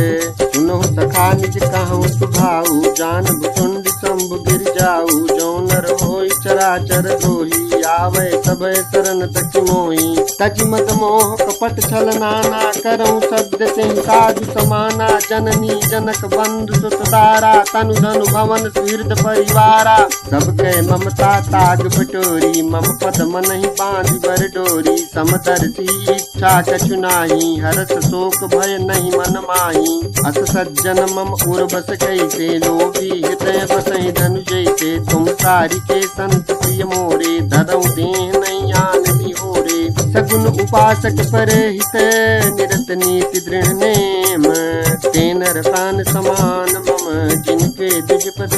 सुनहु सखा निज कहूँ सुभाऊ, जान भुसुंड शंभु गिर जाऊ। जो नर होई चराचर दोही, आवे सबे शरण तक मोही। तज मद मोह कपट छल नाना, करऊँ सद्य तेहि साधु समाना। जननी जनक बंधु सुत दारा, तनु धनु भवन सुहृद परिवारा। सबके ममता ताग बटोरी, मम पद मनहि बांधि बर डोरी। समदर्शी इच्छा कछु नाही, हरस शोक भय नहीं मन माही। अस सज्जन मम उर्वस कैसे, लोभी हृदय बसहि धनु जैसे। तुम सारि के संत प्रिय मोरे, धरऊ देह नहीं आन निहोरे। सगुन उपासक पर हित, निरत नीति दृढ़ नेम। तेनर प्राण समान मम, जिनके द्विज पद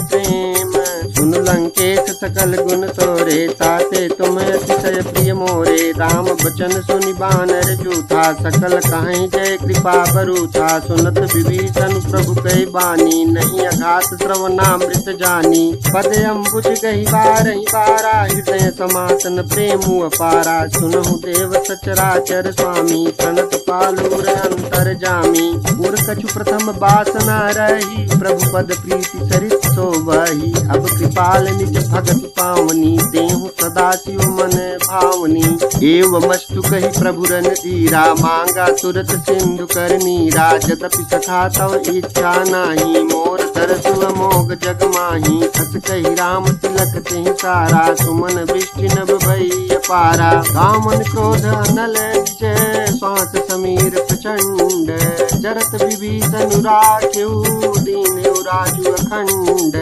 सकल गुण तोरे, ताते तुम अतिशय प्रिय मोरे। राम बचन सुनि बानर जूथा, सकल कहीं जय कृपा बरूथा। सुनत विभीषण प्रभु कहि बानी, नहीं अघात श्रवणामृत जानी। पद अम्बुज गहि बारहि बारा, हृदय समासन प्रेमु अपारा। सुनहु देव सचराचर स्वामी, प्रणत पालूर अंतर जामी। उर कछु प्रथम बासना रही, प्रभु पद प्रीति सरित सोबही। अब कृपाल निज भगत पावनी, देहु सदा शिव मन भावनी। एवमस्तु कहि प्रभु रणधीरा, मांगा तुरत सिंधु कर नीरा। यद्यपि सखा तव इच्छा नाही, मोर तरसु अमोघ जग माही। हस कहि राम तिलक तेहि सारा, सुमन वृष्टि नभ भई अपारा। कामन क्रोध अनल विजय, श्वास समीर प्रचंड। जरत विभीषण राखेउ, दीन राजु अखंड।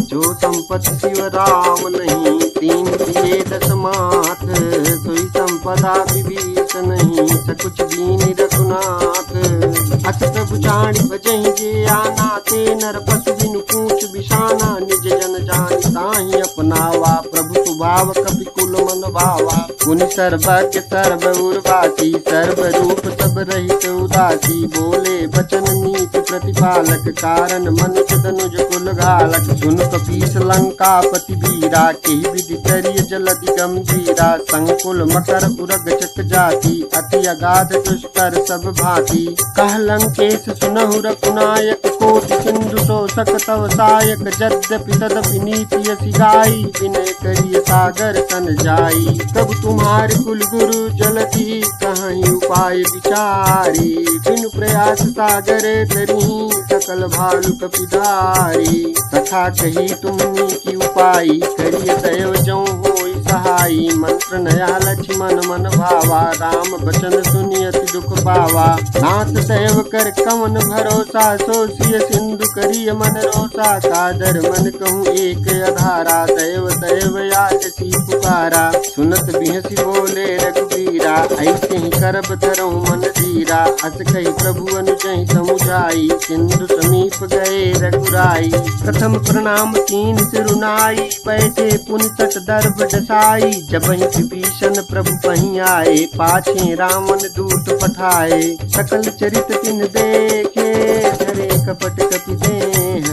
जो संपत्ति शिव राम नहीं, तीन दिए दस माथ। सोई संपदा विभीषण नहीं, सकुच दीन रघुनाथ। अस प्रभु जानि भजहि जे आना, ते नर पशु बिनु पूछ बिसाना। निज जन जानि ताहि अपनावा, प्रभु स्वभाव कपि कुल मन भावा। गुनि सर्वज्ञ सर्व उर्वासी, सर्व रूप सब रहित उदासी। बोले बचन नीति प्रतिपालक, कारण मनुज धनुज कुल घालक। सुन कपीस लंकापति वीरा, केहि विधि करिय जलधि गंभीरा। संकुल मकर उरग चक जाति, अति अगाध दुष्कर सब भांति। कह लंकेश सुनहु रघुनायक, कोटि सिंधु शोषक तव सायक। यद्यपि तदपि नीति यसी गाई, विनय करिय सागर सन जाई। प्रभु तुम्हारे कुल गुरु जलधि, कहीं उपाय विचारी। बिनु प्रयास सागर तरी, सकल भालु कपिधारी। सखा कही तुमनी की उपाई, करिय दैव जौ होई सहाई। मंत्र नया लक्ष्मण मन भावा, राम बचन सुनि अति दुख पावा। नाथ दैव कर कवन भरोसा, सो सिय सिंधु करिय मन रोसा। कादर मन कहूँ एक अधारा, दैव दैव याचसी पुकारा। सुनत बिहसी बोले रघुबीरा, ऐसे ही करब धरऊँ मन धीरा। अस कही प्रभु अनुजहि समुझाई, सिंधु समीप गए रघुराई। प्रथम प्रणाम कीन सिरुनाई, बैठे पुनि तट दर्भ डसाई। जबहि विभीषण प्रभु पहीं आए, पाछे रावण दूत पठाए। सकल चरित तिन देखे, धरे कपट कपि देह।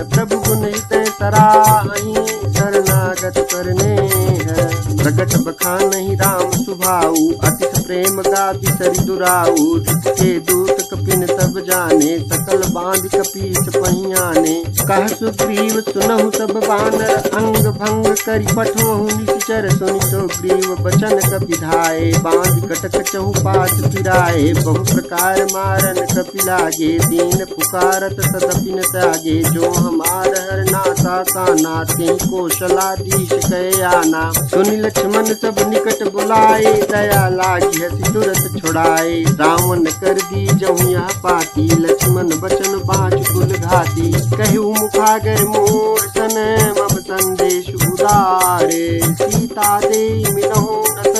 प्रभु गुण हित सराहि, शरणागत करने है। प्रगट बखानहि राम सुभाऊ, अतिश प्रेम गाति सरि दुराऊ। के दूत कपिन तब जाने, सकल बांध कपीस पहियाने। कह सुग्रीव सुनहु सब बानर, अंग भंग करि पठवहु निश्चर। सुनि सुग्रीव बचन कपि धाये, बांध कटक चहु पाछ फिराए। बहु प्रकार मारन कपि लागे, दीन पुकारत तदपि न त्यागे। जो हमार हरनाथा काना, तेहि कौशलाधीश कहे आना। सुनि लक्ष्मण सब निकट बुलाए, दया लागी हसी तुरत छुड़ाए। रावण कर दी जहु यह पाती, लक्ष्मण बचन बाँच कुल घाती। कहु मुखागर मोर सन, मम संदेश उदारे। सीता दे मिलहु नत,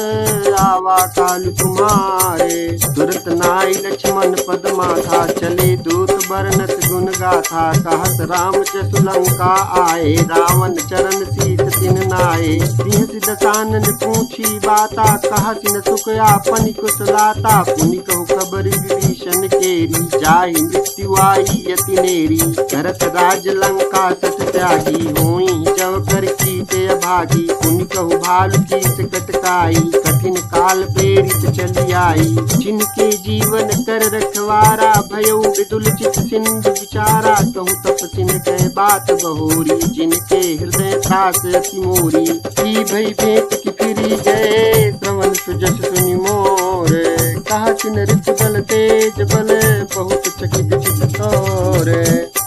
आवा काल तुम्हारे। तुरत नाई लक्ष्मण पद माथा, चले दूत बरनत गुण गाथा। कहत राम जसु लंका आए, रावण चरण शीस तिन नाये। सिंह दसानन पूछी बाता, कहत न सुख आपन कुशलाता। पुनि कहु खबर विभीषण केरी, जाहि मृत्यु आई यति नेरी। करत राज लंका सत त्यागी, होई जव कर कीते अभागी। पुनि कहु भालु कीस कटकाई, कठिन काल प्रेरित चली आई। जिनके जीवन कर रखवारा, भयउ विदुल चित सिंधु विचारा। कहु तपसिन कह बात बहोरी, जिनके हृदय त्रास अति मोरी। की भई भेंट की फिरी गए, श्रवण सुजस सुनि मोर। कहा किन ऋतु बल तेज बल, बहुत चकित चित तोर।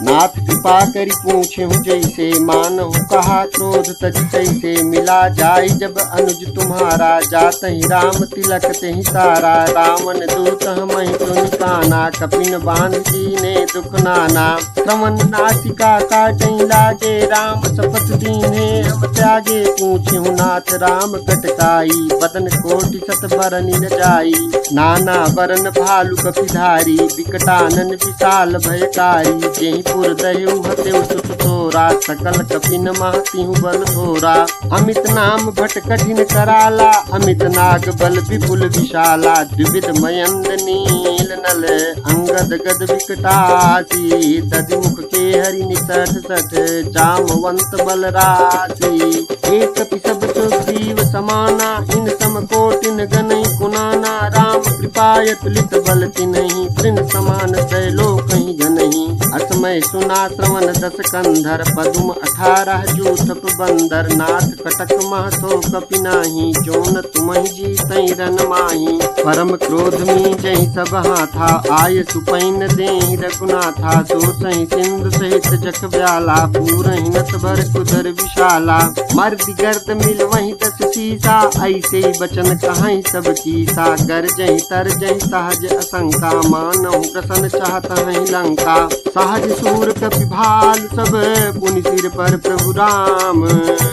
नाथ कृपा करि पूछे हूँ जैसे, मानहु कहा क्रोध तज तैसे। मिला जाय जब अनुज तुम्हारा, जात ही राम तिलक तेहि सारा। रावण दूत हमहि सुनि काना, कपिन बांध दीने दुख नाना। श्रवण नासिका काटहि लागे, राम शपथ दीन्हे हम त्यागे। पूछे हूँ नाथ राम कटकाई, बदन कोटि सत बरनि न जाई। नाना बरन भालु कपिधारी, विकटानन विशाल भयकारी। जेहि पुर दह्यु हतेउ सुत तोरा, सकल कपिन महतिहु बल थोरा। अमित नाम भट कठिन कराला, अमित नाग बल विपुल विशाला। द्विविध मयंद नील नल, अंगद गद विकटासी। दधिमुख के हरि निसठ सठ, जामवंत बल राशि। एक पिसब सुग्रीव समाना, इन सम कोटिन गनई कुनाना। राम कृपाय तुलित बल तिन्हि, तृण समान त्रैलोक कहीं जनहि। असमय सुना श्रवण दस कंधर, पदुम 18 जूथप बंदर। नाथ कटक महतो कपिनाही, जोन तुमहि जीतई रन माही। परम क्रोध मी जहि सब हाथा, आय सुपैन देहि रघुनाथा। सो सहि सिंधु सहित जख ब्याला, पूरहि नत भर कुदर विशाला। मर्द गर्द मिल वहीं 10 सीसा, ऐसे ही बचन कहाई सब कीसा। गरजहि तरजहि सहज असंका, मानहु प्रसन्न चाहत हैं लंका। सहज सूर कपि भाल सब, पुनि सिर पर प्रभु राम।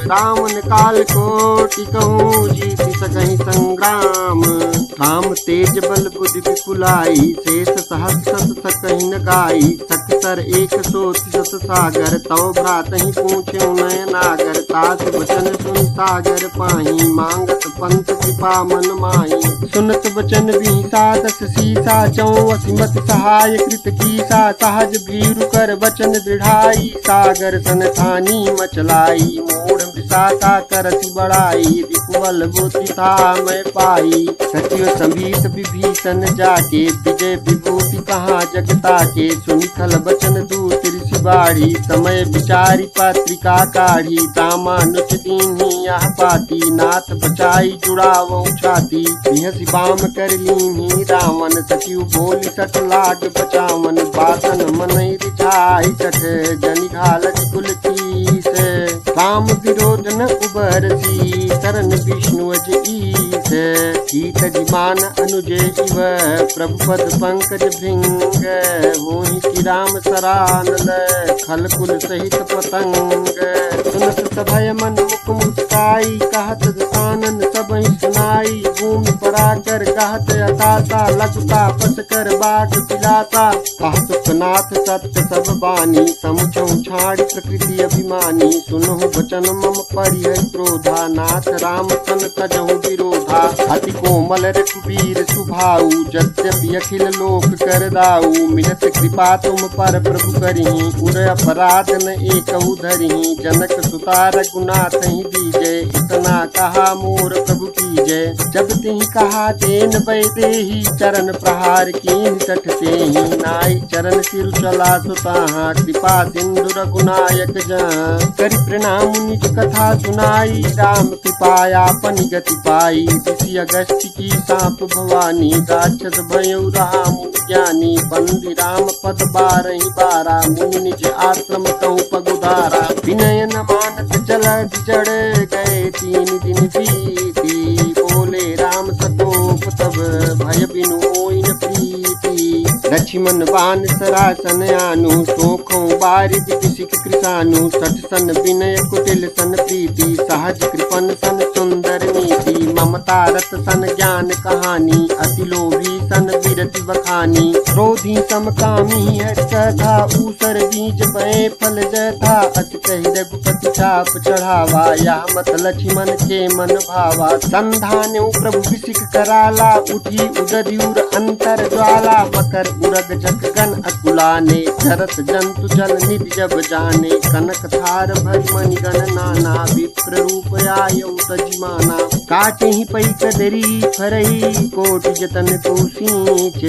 रावण काल कोटि कहूँ, जीत सकहि संग्राम। काम तेज बल बुद्धि विपुलाई, शेष सहस सत सकहि न गाई। सकसर 130 सागर, तव भ्रातहि पूछे नयन नागर। तात वचन सुन सागर पाही, मांगत पंथ कृपा मन माही। सुनत वचन विहिसा 10 सीसा, चौं असिमत सहाय कृत कीसा। सहज भीरु कर वचन दृढ़ाई, सागर सन ठानी मचलाई। मूढ़ मृषा का करति बड़ाई, रिपुबल बुद्धि था मैं पाई। सचिव संभीत विभीषण जाके, विजय विभूति कहाँ जगता के। सुनि खल वचन दूत ऋषि बाढ़ी, समय विचारी पत्रिका काढ़ी। रामानुज दीन्ही यह पाती, नाथ बचाई जुड़ावो छाती। बिहसी बाम कर लीन्ही रावण, सचिव बोली सठ लाग बचावन। बासन मनई रिझाई सठ, जनि घालज कुल कीस। काम विरोध न उबरसी, शरण विष्णु अज ईस। कीट जिमान अनुजे इव, प्रभु पद पंकज भृंग। होहि कि राम सरानल, खल कुल सहित पतंग। सुनत सभय मन मुख मुस्काई, कहत दसानन सबहि सुनाई। भूमि पराकर कहत अकाशा, लघुता पस कर बाग पिलासा। कहत सुनाथ सत्य सब बानी, समुझौ छाड़ प्रकृति अभिमानी। सुनहु वचन मम परिहरि क्रोधा, नाथ राम सन तजहु विरोधा। अति कोमल रघुबीर सुभाऊ, यद्यपि अखिल लोक कर दाऊ। मिलत कृपा तुम पर प्रभु करिहि, उर अपराध न एकहु धरिहि। जनक सुता रघुनाथ ही दीजय, इतना कहा मोर प्रभु कीजय। जब तिहि कहा तेन वैदेही, चरण प्रहार कीन्ह सठ तेहि। नाई चरण सिर चला सुताहा, कृपा सिंधु रघुनायक जहाँ। करि प्रणाम निज कथा सुनाई, राम कृपाया पनि गति पाई। ऋषि अगस्त्य की सांप भवानी, राक्षस भयउ रहा मुनि ज्ञानी। बंदी राम पद 12 मुनि निज आश्रम कहु पगुधारा। विनय न मानत जलधि जड़, गए 3 दिन बीती। बोले राम सतोप तब, भय बिनु होई न प्रीति। लक्ष्मण बान सरासन आनु, सोखों बारिद बिसिक कृसानु। सठ सन विनय कुटिल सन प्रीति, सहज कृपन सन सुंदर नीति। ममता रत सन ज्ञान कहानी, अति लोभी सन विरति बखानी। क्रोधी समकामी हरि कथा, ऊसर बीज बए फल जथा। अस कहि रघुपति चाप चढ़ावा, या मत लक्ष्मण के मन भावा। संधान्यु प्रभु बिसिक कराला, उठी उदधिउर अंतर ज्वाला। मकर उरग जग गण अकुलाने, धरत जंतु जल निधि जब जाने। कनक थार भरि मणि गण नाना, विप्र रूप आयौ तजिमाना। काटे ही पै कदरी फरई, कोटि जतन को सींच।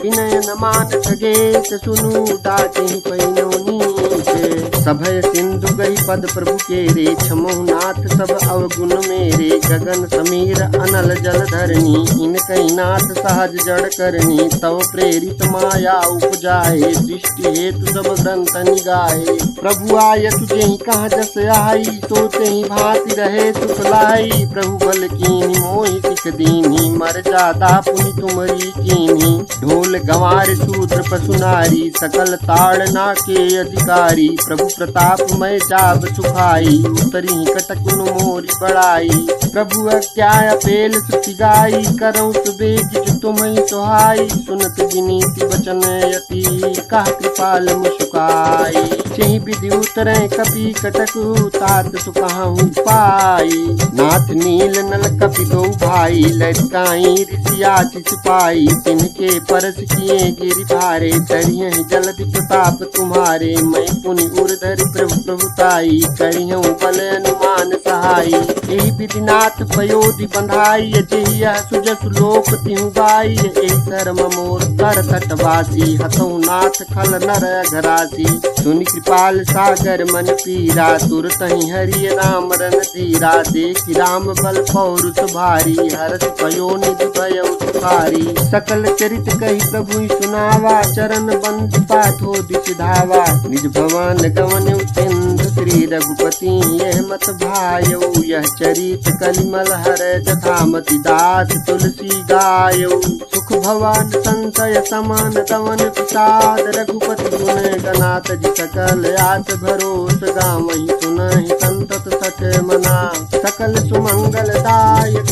विनय न मान ठगेत सुनु, डाटे ही पै नो नीच। सभय सिंधु गई पद प्रभु के रे, क्षमहु नाथ सब अवगुण मेरे। गगन समीर अनल जल धरनी, इनकहि नाथ सहज जड़ करनी। तव प्रेरित माया उपजाए, दृष्टि हेतु सब ग्रंथ निगाए। प्रभु आय तुझे कहाँ जस आई, सोते ही भांति रहे सुख लाई। प्रभु बल कीन्ही मोहि सिख दीन्ही, मर जादा पुनि तुमरी कीन्ही। ढोल गंवार शूद्र पशु नारी, सकल ताड़ना के अधिकारी। प्रभु प्रताप मैं जाब सुखाई, उतरी कटक मोरी बड़ाई। प्रभु क्या अपेल सुति गाई, करऊँ सुबेग जो तुम्हें सुहाई। सुनत विनीति बचन यति, कह कृपाल मुस्काई। चही विधि उतरे कपि कटक, तात सुकहूँ पाई। नाथ नील नल कपि दो भाई, लटकाई ऋषियाचि सिपाही। तिनके परस किए गिरि भारे, तरियह जलधि प्रताप तुम्हारे। मैं पुनि उर्धरि प्रभु प्रभुताई, करिहूँ बल अनुमान सहाई। यही विधि नाथ पयोधि बंधाई, जेहि यह सुजस लोक तिहु गाई। एहि शर्म मोर कर तटवासी, हथऊ नाथ खल नर घरासी। सुनि कृपाल सागर मन पीरा, तुरतहि हरि राम रन धीरा। देखि राम बल पौरुष भारी, हरष भयो निधि भयउ सुखारी। सकल चरित कही प्रभु सुनावा, चरण बंद पाथो दिश धावा। निज भवन गवन सिंधु, श्री रघुपति यह मत भायऊ। यह चरित कलिमल हर जथामति, दास तुलसी गायऊ। सुख भवन संशय समान दवन पिताद, रघुपति गुण गनात जी सकल आस भरोस। गावहि सुनहि संतत सठ मना, सकल सुमंगल दायक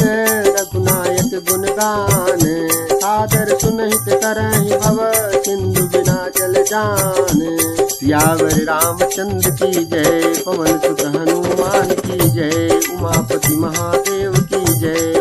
रघुनायक गुण गान। सादर सुनहित करहि भव, सिंधु बिना जल जान। सियावर रामचंद्र की जय, पवन सुत हनुमान की जय। उमापति महादेव की जय।